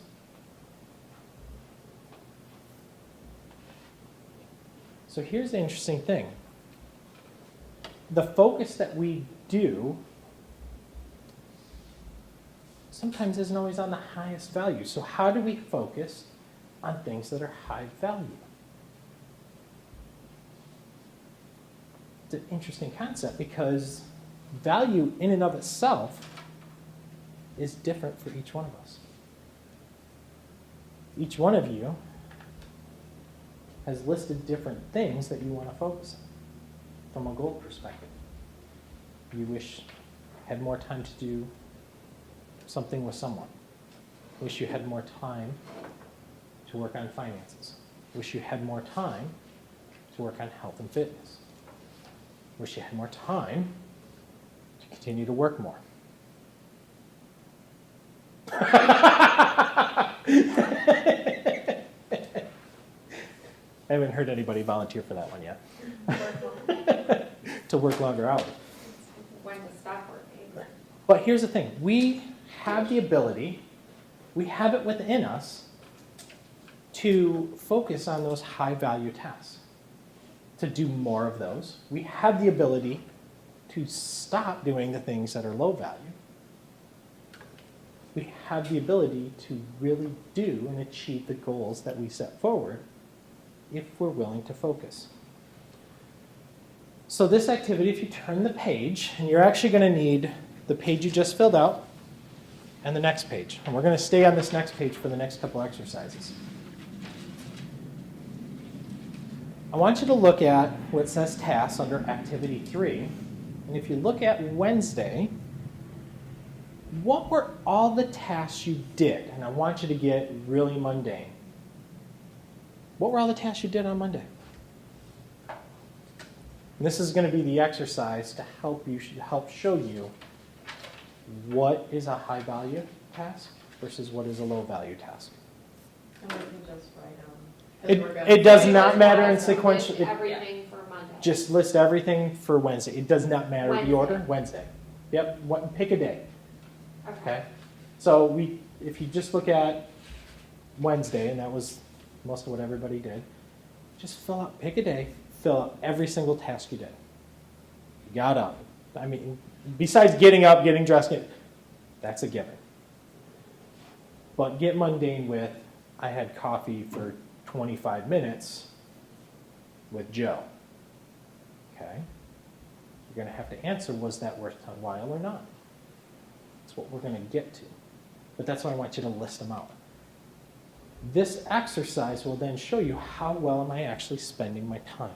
[SPEAKER 1] So here's the interesting thing. The focus that we do sometimes isn't always on the highest value. So how do we focus on things that are high value? It's an interesting concept because value in and of itself is different for each one of us. Each one of you has listed different things that you want to focus on from a goal perspective. You wish you had more time to do something with someone. Wish you had more time to work on finances. Wish you had more time to work on health and fitness. Wish you had more time to continue to work more. I haven't heard anybody volunteer for that one yet. To work longer hours.
[SPEAKER 4] When to stop working.
[SPEAKER 1] But here's the thing. We have the ability, we have it within us to focus on those high value tasks, to do more of those. We have the ability to stop doing the things that are low value. We have the ability to really do and achieve the goals that we set forward if we're willing to focus. So this activity, if you turn the page, and you're actually going to need the page you just filled out and the next page. And we're going to stay on this next page for the next couple exercises. I want you to look at what says tasks under activity 3. And if you look at Wednesday, what were all the tasks you did? And I want you to get really mundane. What were all the tasks you did on Monday? And this is going to be the exercise to help show you what is a high value task versus what is a low value task.
[SPEAKER 5] And we can just write them.
[SPEAKER 1] It does not matter in sequential.
[SPEAKER 4] List everything for Monday.
[SPEAKER 1] Just list everything for Wednesday. It does not matter the
[SPEAKER 4] Wednesday.
[SPEAKER 1] order. Wednesday. Yep. Pick a day.
[SPEAKER 4] Okay.
[SPEAKER 1] Okay. So if you just look at Wednesday, and that was most of what everybody did, just pick a day, fill out every single task you did. You got up. I mean, besides getting up, getting dressed, that's a given. But get mundane with, I had coffee for 25 minutes with Joe. Okay? You're going to have to answer, was that worth a while or not? That's what we're going to get to. But that's why I want you to list them out. This exercise will then show you how well am I actually spending my time.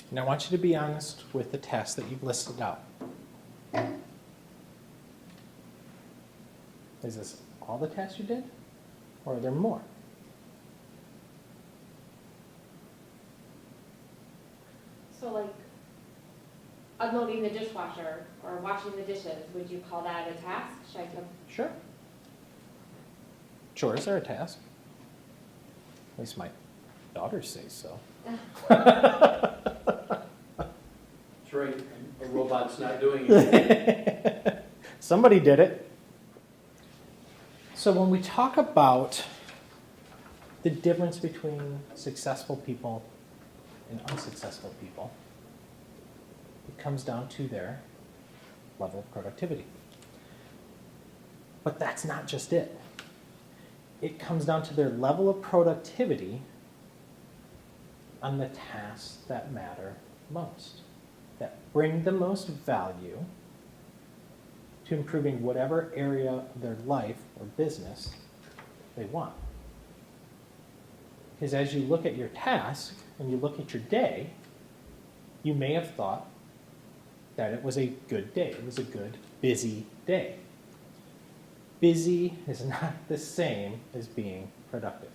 [SPEAKER 1] And I want you to be honest with the tasks that you've listed out. Is this all the tasks you did? Or are there more?
[SPEAKER 4] So like unloading the dishwasher or washing the dishes, would you call that a task? Should I put?
[SPEAKER 1] Sure. Chores are a task. At least my daughters say so.
[SPEAKER 2] That's right, a robot's not doing it.
[SPEAKER 1] Somebody did it. So when we talk about the difference between successful people and unsuccessful people, it comes down to their level of productivity. But that's not just it. It comes down to their level of productivity on the tasks that matter most, that bring the most value to improving whatever area of their life or business they want. Because as you look at your task and you look at your day, you may have thought that it was a good day. It was a good, busy day. Busy is not the same as being productive.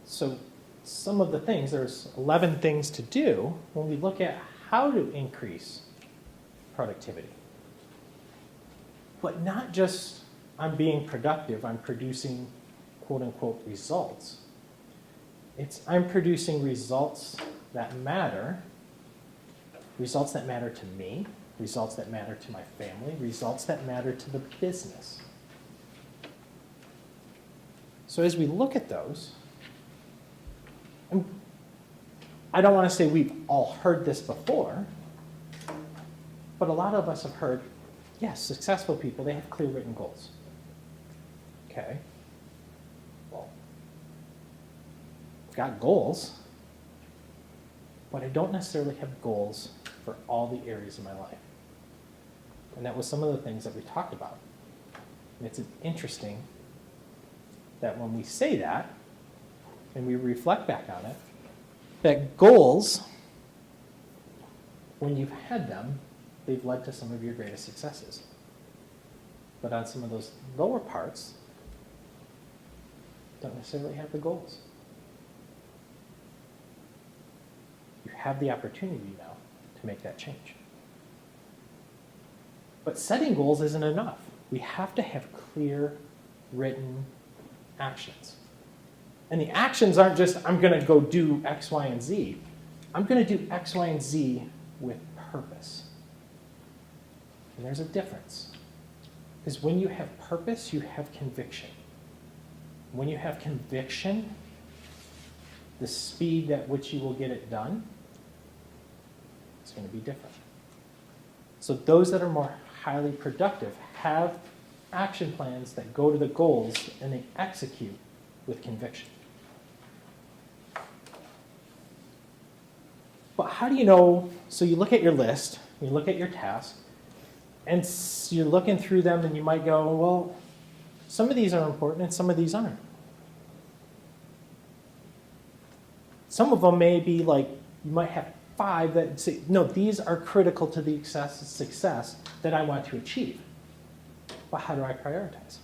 [SPEAKER 1] So some of the things, there's 11 things to do when we look at how to increase productivity. But not just I'm being productive, I'm producing quote-unquote results. It's I'm producing results that matter to me, results that matter to my family, results that matter to the business. So as we look at those, I don't want to say we've all heard this before, but a lot of us have heard, yes, successful people, they have clear written goals. Okay. Well, I've got goals, but I don't necessarily have goals for all the areas of my life. And that was some of the things that we talked about. And it's interesting that when we say that, and we reflect back on it, that goals, when you've had them, they've led to some of your greatest successes. But on some of those lower parts, don't necessarily have the goals. You have the opportunity now to make that change. But setting goals isn't enough. We have to have clear, written actions. And the actions aren't just, I'm going to go do X, Y, and Z. I'm going to do X, Y, and Z with purpose. And there's a difference. Because when you have purpose, you have conviction. When you have conviction, the speed at which you will get it done is going to be different. So those that are more highly productive have action plans that go to the goals and they execute with conviction. But how do you know? So you look at your list, you look at your task, and you're looking through them and you might go, well, some of these are important and some of these aren't. Some of them may be like, you might have 5 that say, no, these are critical to the success that I want to achieve. But how do I prioritize?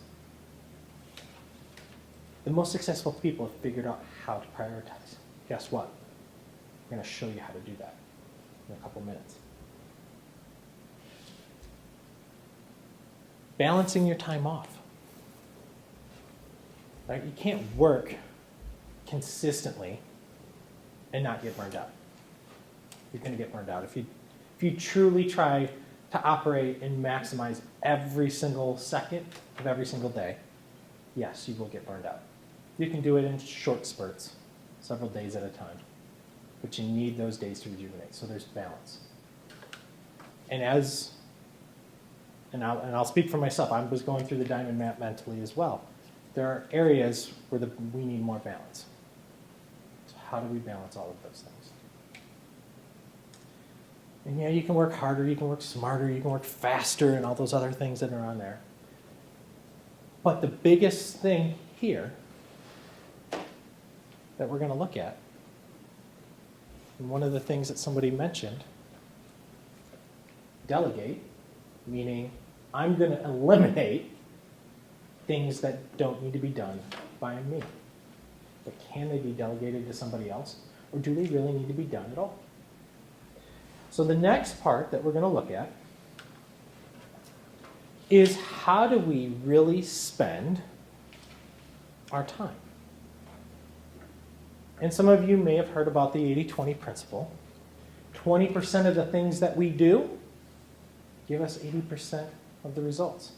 [SPEAKER 1] The most successful people have figured out how to prioritize. Guess what? I'm going to show you how to do that in a couple minutes. Balancing your time off. Right? You can't work consistently and not get burned out. You're going to get burned out. If you truly try to operate and maximize every single second of every single day, yes, you will get burned out. You can do it in short spurts, several days at a time. But you need those days to rejuvenate. So there's balance. And I'll speak for myself. I was going through the diamond map mentally as well. There are areas where we need more balance. So how do we balance all of those things? And yeah, you can work harder, you can work smarter, you can work faster, and all those other things that are on there. But the biggest thing here that we're going to look at, and one of the things that somebody mentioned, delegate, meaning I'm going to eliminate things that don't need to be done by me. But can they be delegated to somebody else? Or do they really need to be done at all? So the next part that we're going to look at is how do we really spend our time? And some of you may have heard about the 80-20 principle. 20% of the things that we do give us 80% of the results.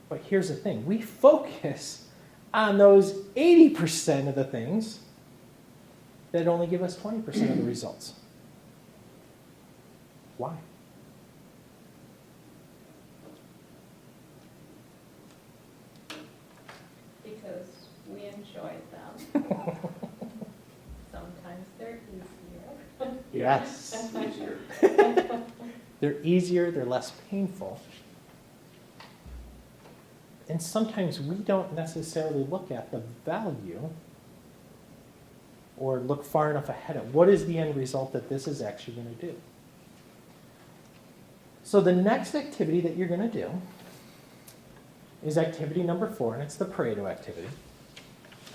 [SPEAKER 1] But here's the thing. We focus on those 80% of the things that only give us 20% of the results. Why?
[SPEAKER 5] Because we enjoy them. Sometimes they're easier.
[SPEAKER 1] Yes.
[SPEAKER 2] Easier.
[SPEAKER 1] They're easier, they're less painful. And sometimes we don't necessarily look at the value or look far enough ahead at what is the end result that this is actually going to do. So the next activity that you're going to do is activity number 4, and it's the Pareto activity,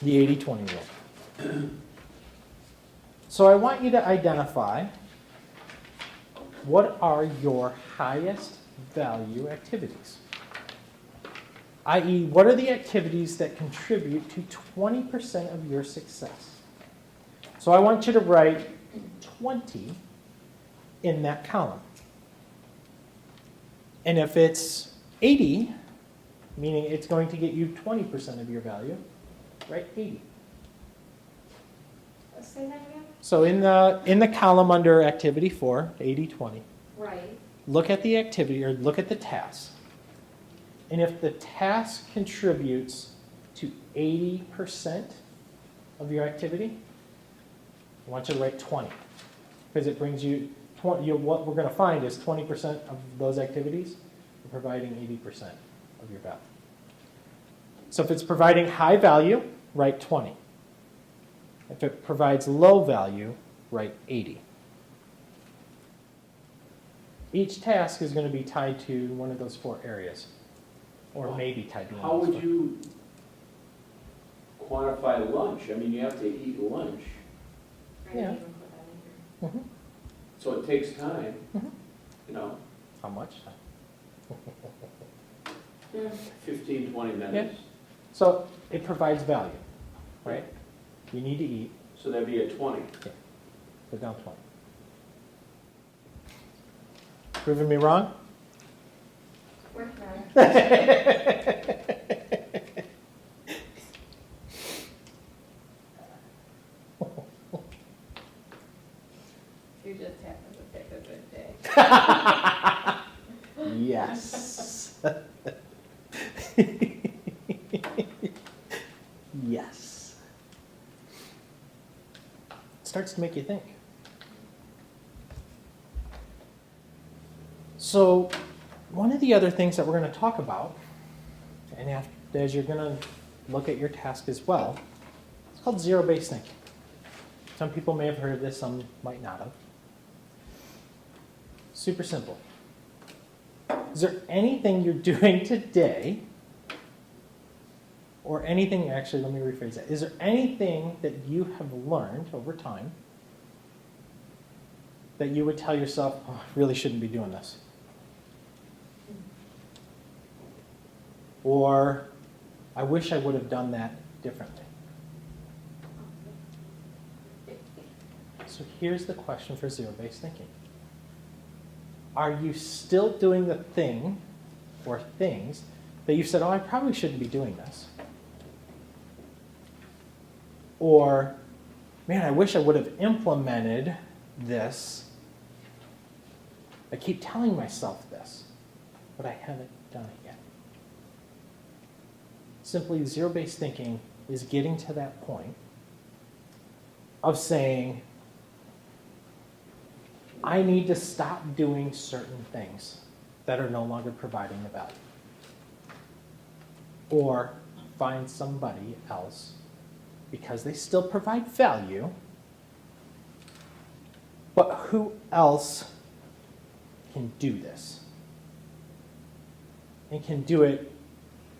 [SPEAKER 1] the 80-20 rule. So I want you to identify what are your highest value activities. i.e., what are the activities that contribute to 20% of your success? So I want you to write 20 in that column. And if it's 80, meaning it's going to get you 20% of your value, write 80.
[SPEAKER 4] Let's say that again.
[SPEAKER 1] So in the column under activity 4, 80, 20,
[SPEAKER 4] Right.
[SPEAKER 1] look at the activity or look at the task. And if the task contributes to 80% of your activity, I want you to write 20. Because it brings you, what we're going to find is 20% of those activities are providing 80% of your value. So if it's providing high value, write 20. If it provides low value, write 80. Each task is going to be tied to one of those 4 areas, or maybe tied to one
[SPEAKER 2] How
[SPEAKER 1] of those
[SPEAKER 2] would
[SPEAKER 1] 4.
[SPEAKER 2] you quantify lunch? I mean, you have to eat lunch,
[SPEAKER 4] I didn't
[SPEAKER 1] Yeah.
[SPEAKER 4] even put that in here.
[SPEAKER 1] Mhm.
[SPEAKER 2] so it takes time,
[SPEAKER 1] Mhm.
[SPEAKER 2] you know,
[SPEAKER 1] How much time?
[SPEAKER 2] 15, 20 minutes.
[SPEAKER 1] So it provides value, right? You need to eat,
[SPEAKER 2] So that'd be a 20.
[SPEAKER 1] put down 20. Proving me wrong?
[SPEAKER 4] Working on it.
[SPEAKER 5] You just happen to pick a good day.
[SPEAKER 1] Yes. Yes. It starts to make you think. So, one of the other things that we're going to talk about, and as you're going to look at your task as well, it's called zero-based thinking. Some people may have heard of this, some might not have. Super simple. Is there anything you're doing today, or anything, actually, let me rephrase that. Is there anything that you have learned over time that you would tell yourself, oh, I really shouldn't be doing this? Or, I wish I would have done that differently. So here's the question for zero-based thinking. Are you still doing the thing or things that you said, oh, I probably shouldn't be doing this? Or, man, I wish I would have implemented this. I keep telling myself this, but I haven't done it yet. Simply, zero-based thinking is getting to that point of saying, I need to stop doing certain things that are no longer providing the value. Or find somebody else, because they still provide value, but who else can do this? And can do it,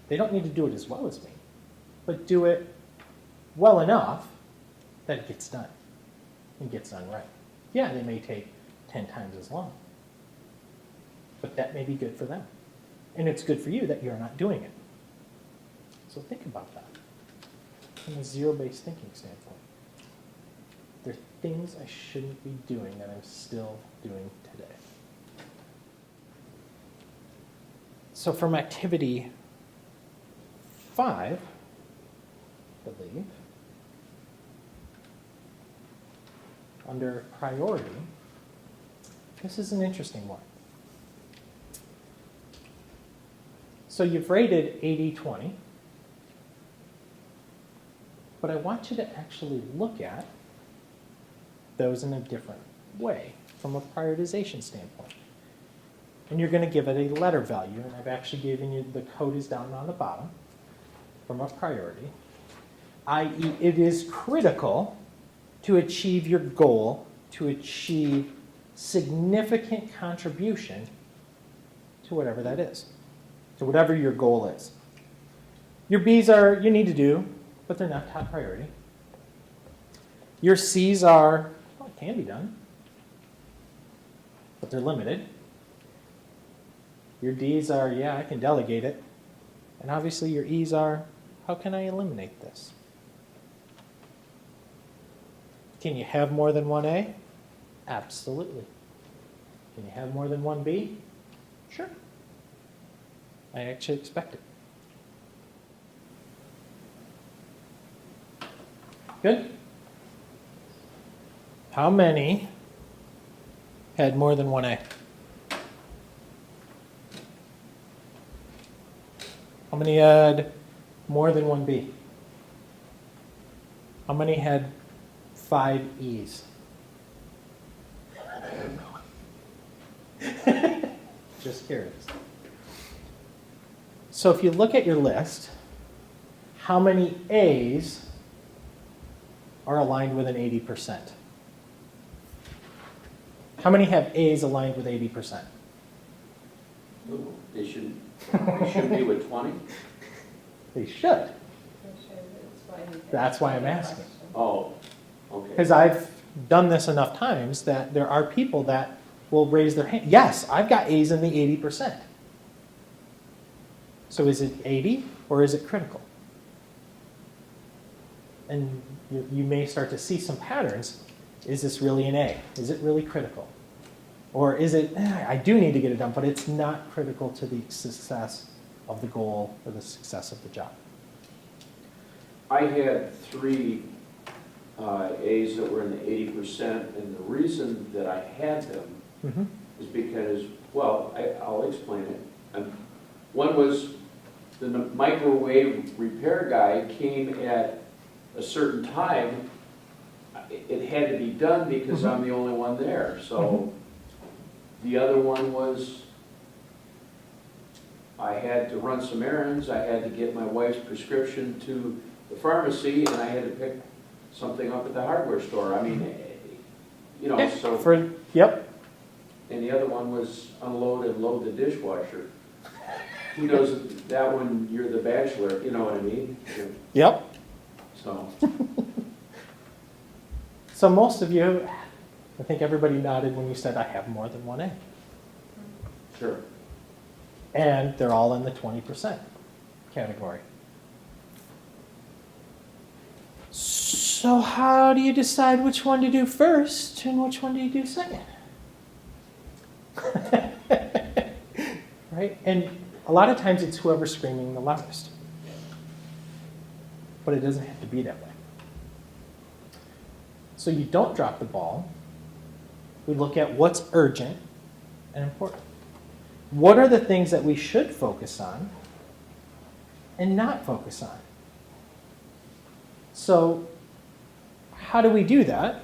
[SPEAKER 1] they don't need to do it as well as me, but do it well enough that it gets done and gets done right. Yeah, they may take 10 times as long, but that may be good for them. And it's good for you that you're not doing it. So think about that from a zero-based thinking standpoint. There are things I shouldn't be doing that I'm still doing today. So from activity 5, I believe, under priority, this is an interesting one. So you've rated 80-20, but I want you to actually look at those in a different way from a prioritization standpoint. And you're going to give it a letter value, and I've actually given you, the code is down on the bottom, from a priority, i.e. it is critical to achieve your goal, to achieve significant contribution to whatever that is, to whatever your goal is. Your B's are, you need to do, but they're not top priority. Your C's are, well, it can be done, but they're limited. Your D's are, yeah, I can delegate it, And obviously your E's are, how can I eliminate this? Can you have more than one A? Absolutely. Can you have more than one B? Sure. I actually expect it. Good. How many had more than one A? How many had more than one B? How many had 5 E's? Just curious. So if you look at your list, how many A's are aligned with an 80%? How many have A's aligned with 80%?
[SPEAKER 2] Ooh, They should be with 20?
[SPEAKER 1] They should. That's why I'm asking.
[SPEAKER 2] Oh, okay.
[SPEAKER 1] Because I've done this enough times that there are people that will raise their hand. Yes, I've got A's in the 80%. So is it 80 or is it critical? And you may start to see some patterns. Is this really an A? Is it really critical? Or is it, I do need to get it done, but it's not critical to the success of the goal or the success of the job?
[SPEAKER 2] I had 3 A's that were in the 80%, and the reason that I had them
[SPEAKER 1] Mm-hmm.
[SPEAKER 2] is because, well, I'll explain it. One was the microwave repair guy came at a certain time. It had to be done because I'm the only one there. So the other one was I had to run some errands. I had to get my wife's prescription to the pharmacy, and I had to pick something up at the hardware store. I mean, you know, so.
[SPEAKER 1] Yep.
[SPEAKER 2] And the other one was unload and load the dishwasher. Who knows that one, you're the bachelor, you know what I mean?
[SPEAKER 1] Yep.
[SPEAKER 2] So,
[SPEAKER 1] So most of you, I think everybody nodded when you said I have more than one A.
[SPEAKER 2] sure.
[SPEAKER 1] And they're all in the 20% category. So how do you decide which one to do first and which one do you do second? Right? And a lot of times it's whoever's screaming the loudest. But it doesn't have to be that way. So you don't drop the ball. We look at what's urgent and important. What are the things that we should focus on and not focus on? So how do we do that?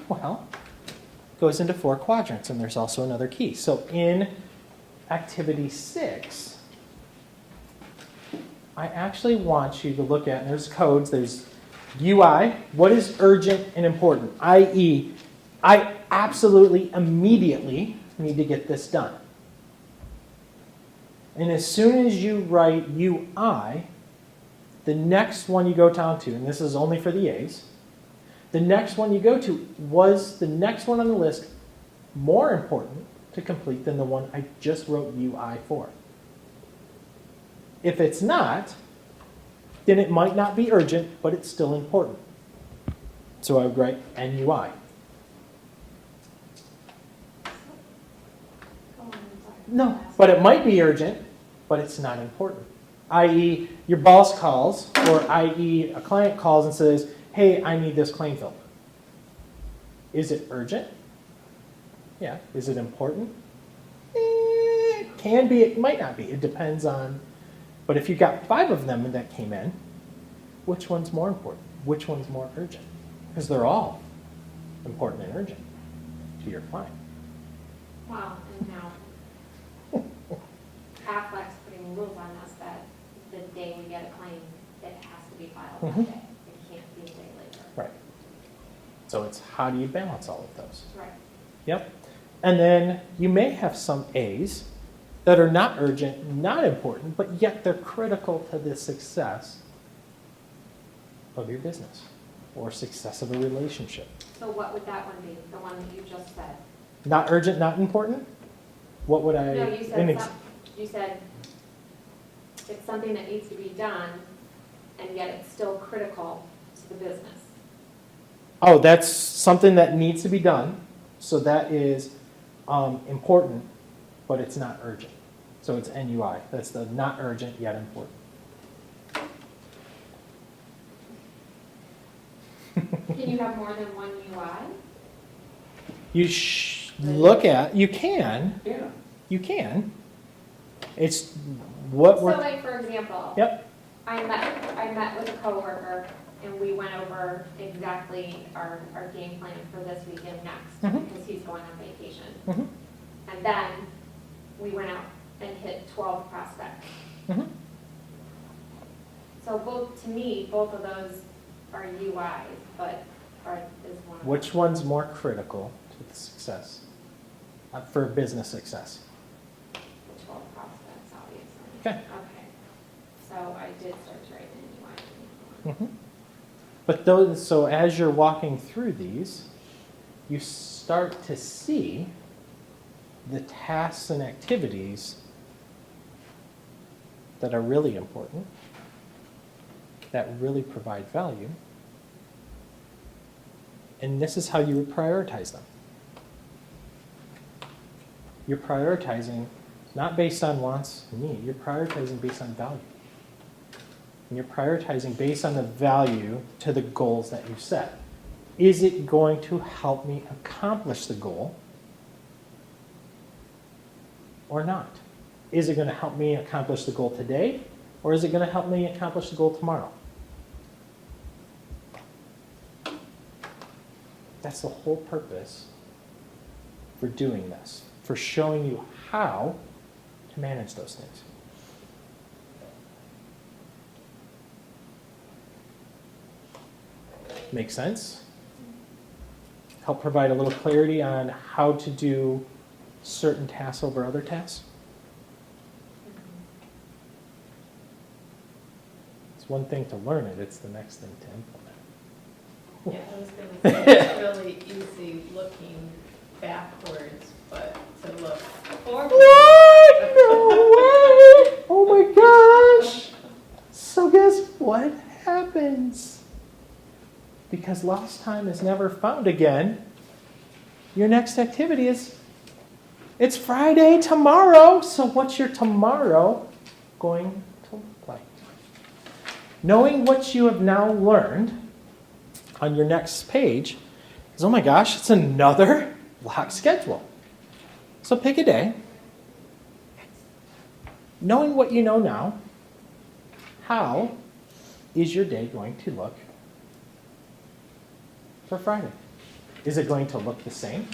[SPEAKER 1] Well, it goes into 4 quadrants, and there's also another key. So in activity 6, I actually want you to look at, and there's codes, there's UI, what is urgent and important, i.e., I absolutely immediately need to get this done. And as soon as you write UI, the next one you go down to, and this is only for the A's, the next one you go to, was the next one on the list more important to complete than the one I just wrote UI for? If it's not, then it might not be urgent, but it's still important. So I would write NUI. No, but it might be urgent, but it's not important. I.e., your boss calls, or i.e., a client calls and says, hey, I need this claim filled. Is it urgent? Yeah. Is it important? It can be, it might not be. It depends on, but if you got 5 of them that came in, which one's more important? Which one's more urgent? Because they're all important and urgent to your client.
[SPEAKER 4] Wow, and now Aflac's putting rules on us that the day we get a claim, it has to be filed that day. It can't be a day later.
[SPEAKER 1] Right. So it's how do you balance all of those?
[SPEAKER 4] Right.
[SPEAKER 1] Yep. And then you may have some A's that are not urgent, not important, but yet they're critical to the success of your business or success of a relationship.
[SPEAKER 4] So what would that one be, the one that you just said?
[SPEAKER 1] Not urgent, not important? What would I?
[SPEAKER 4] No, you
[SPEAKER 1] an
[SPEAKER 4] said
[SPEAKER 1] ex-
[SPEAKER 4] some, you said It's something that needs to be done, and yet it's still critical to the business.
[SPEAKER 1] Oh, that's something that needs to be done, so that is important, but it's not urgent. So it's NUI. That's the not urgent yet important.
[SPEAKER 4] Can you have more than one UI?
[SPEAKER 1] You look at, you can,
[SPEAKER 2] Yeah.
[SPEAKER 1] It's what
[SPEAKER 4] So
[SPEAKER 1] we're,
[SPEAKER 4] like, for example.
[SPEAKER 1] yep,
[SPEAKER 4] I met with a coworker and we went over exactly our game plan for this weekend next,
[SPEAKER 1] Mhm.
[SPEAKER 4] because he's going on vacation.
[SPEAKER 1] Mhm.
[SPEAKER 4] And then we went out and hit 12 prospects.
[SPEAKER 1] Mhm.
[SPEAKER 4] So both, to me, both of those are UIs, but is one of them.
[SPEAKER 1] Which one's more critical to the success, for business success?
[SPEAKER 4] The 12 prospects, obviously.
[SPEAKER 1] Okay.
[SPEAKER 4] Okay. So I did start to write in UI.
[SPEAKER 1] Mhm. But those, so as you're walking through these, you start to see the tasks and activities that are really important, that really provide value, and this is how you would prioritize them. You're prioritizing not based on wants and need, you're prioritizing based on value. And you're prioritizing based on the value to the goals that you set. Is it going to help me accomplish the goal or not? Is it going to help me accomplish the goal today, or is it going to help me accomplish the goal tomorrow? That's the whole purpose for doing this, for showing you how to manage those things. Make sense? Help provide a little clarity on how to do certain tasks over other tasks? It's one thing to learn it, it's the next thing to implement.
[SPEAKER 5] Yeah, I was gonna say, it's really easy looking backwards, but to look forward.
[SPEAKER 1] What? No way! Oh my gosh! So guess what happens? Because lost time is never found again, your next activity is, it's Friday tomorrow, so what's your tomorrow going to look like? Knowing what you have now learned on your next page is, oh my gosh, it's another block schedule. So pick a day. Knowing what you know now, how is your day going to look for Friday? Is it going to look the same?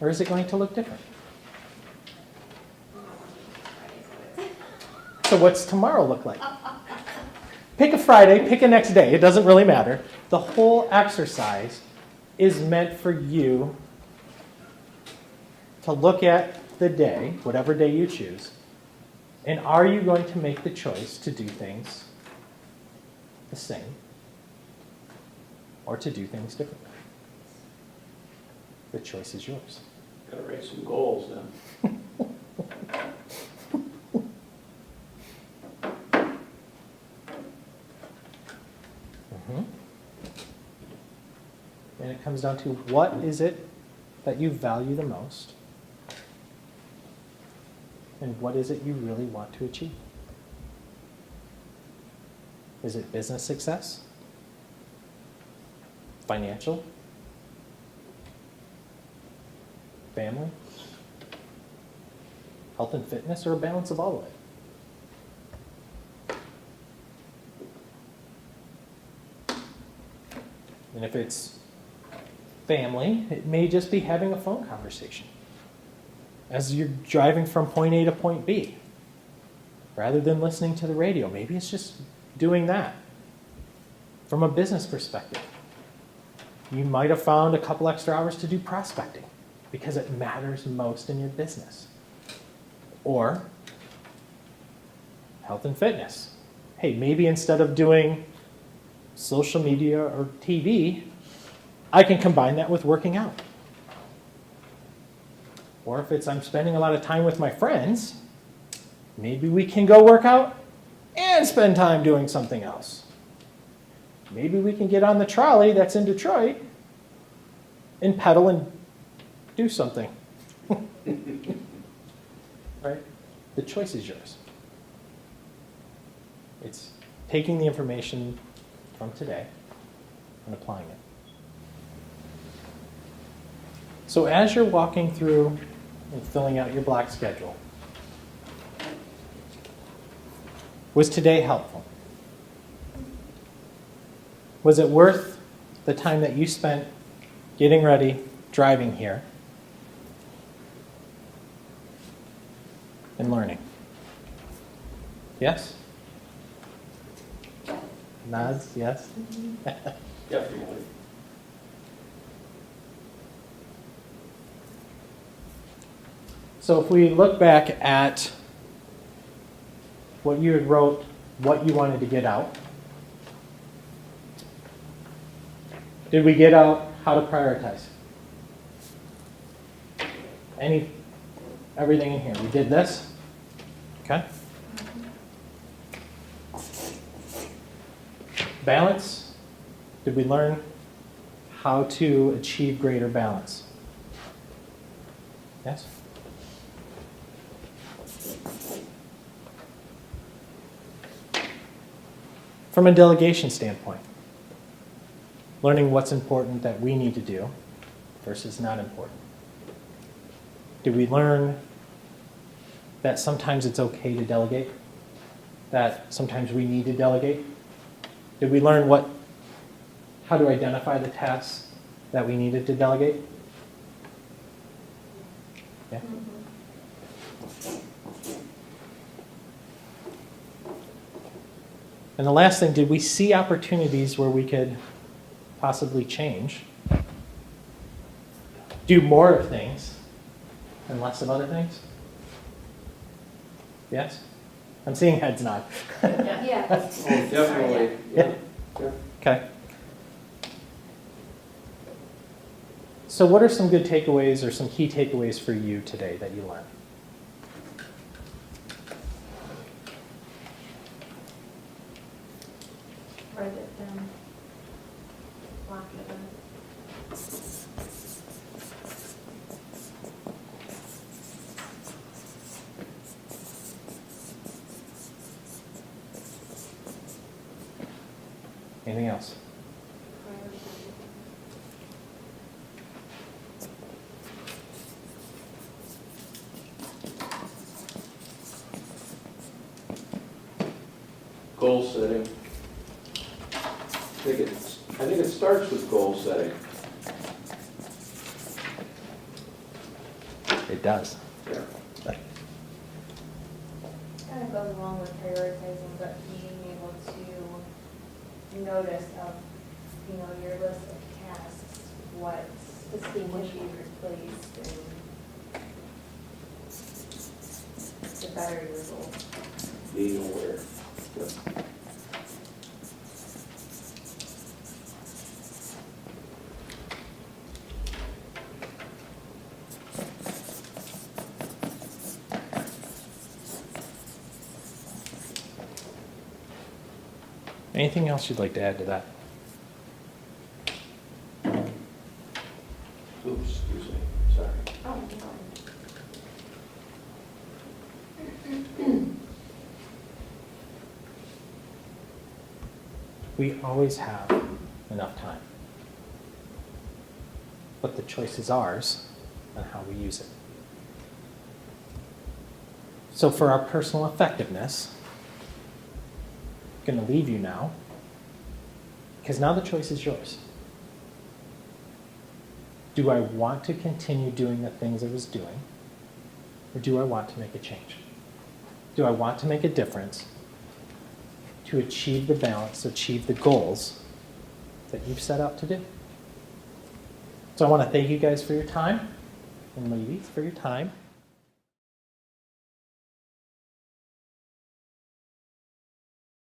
[SPEAKER 1] Or is it going to look different? So what's tomorrow look like? Pick a Friday, pick a next day. It doesn't really matter. The whole exercise is meant for you to look at the day, whatever day you choose, and are you going to make the choice to do things the same or to do things differently? The choice is yours.
[SPEAKER 2] Gotta write some goals then.
[SPEAKER 1] And it comes down to, what is it that you value the most? And what is it you really want to achieve? Is it business success? Financial? Family? Health and fitness, or a balance of all of it? And if it's family, it may just be having a phone conversation as you're driving from point A to point B. Rather than listening to the radio, maybe it's just doing that. From a business perspective, you might have found a couple extra hours to do prospecting because it matters most in your business. Or health and fitness. Hey, maybe instead of doing social media or TV, I can combine that with working out. Or if it's I'm spending a lot of time with my friends, Maybe we can go work out and spend time doing something else. Maybe we can get on the trolley that's in Detroit and pedal and do something. Right? The choice is yours. It's taking the information from today and applying it. So as you're walking through and filling out your block schedule, was today helpful? Was it worth the time that you spent getting ready, driving here, and learning? Yes? Nods, yes?
[SPEAKER 2] Definitely.
[SPEAKER 1] So if we look back at what you had wrote, what you wanted to get out, did we get out how to prioritize? Everything in here. We did this. Okay. Balance. Did we learn how to achieve greater balance? Yes? From a delegation standpoint, learning what's important that we need to do versus not important. Did we learn that sometimes it's okay to delegate? That sometimes we need to delegate? Did we learn how to identify the tasks that we needed to delegate? Yeah. And the last thing, did we see opportunities where we could possibly change, do more of things and less of other things? Yes? I'm seeing heads nod.
[SPEAKER 4] Yeah.
[SPEAKER 2] Oh, definitely.
[SPEAKER 1] Yeah.
[SPEAKER 2] Yeah.
[SPEAKER 1] Okay. So what are some good takeaways or some key takeaways for you today that you learned?
[SPEAKER 4] Write it down. Lock it in.
[SPEAKER 1] Anything else?
[SPEAKER 2] Goal setting. I think it starts with goal setting.
[SPEAKER 1] It does.
[SPEAKER 2] Yeah.
[SPEAKER 3] Kind of goes along with prioritizing, but being able to notice of, your list of tasks, what can be replaced and to better your goal.
[SPEAKER 2] Being aware. Yep.
[SPEAKER 1] Anything else you'd like to add to that?
[SPEAKER 2] Oops, excuse me, sorry.
[SPEAKER 4] Oh,
[SPEAKER 1] We always have enough time. But the choice is ours on how we use it. So for our personal effectiveness, I'm going to leave you now, because now the choice is yours. Do I want to continue doing the things I was doing, or do I want to make a change? Do I want to make a difference to achieve the balance, achieve the goals that you've set out to do? So I want to thank you guys for your time, and ladies for your time.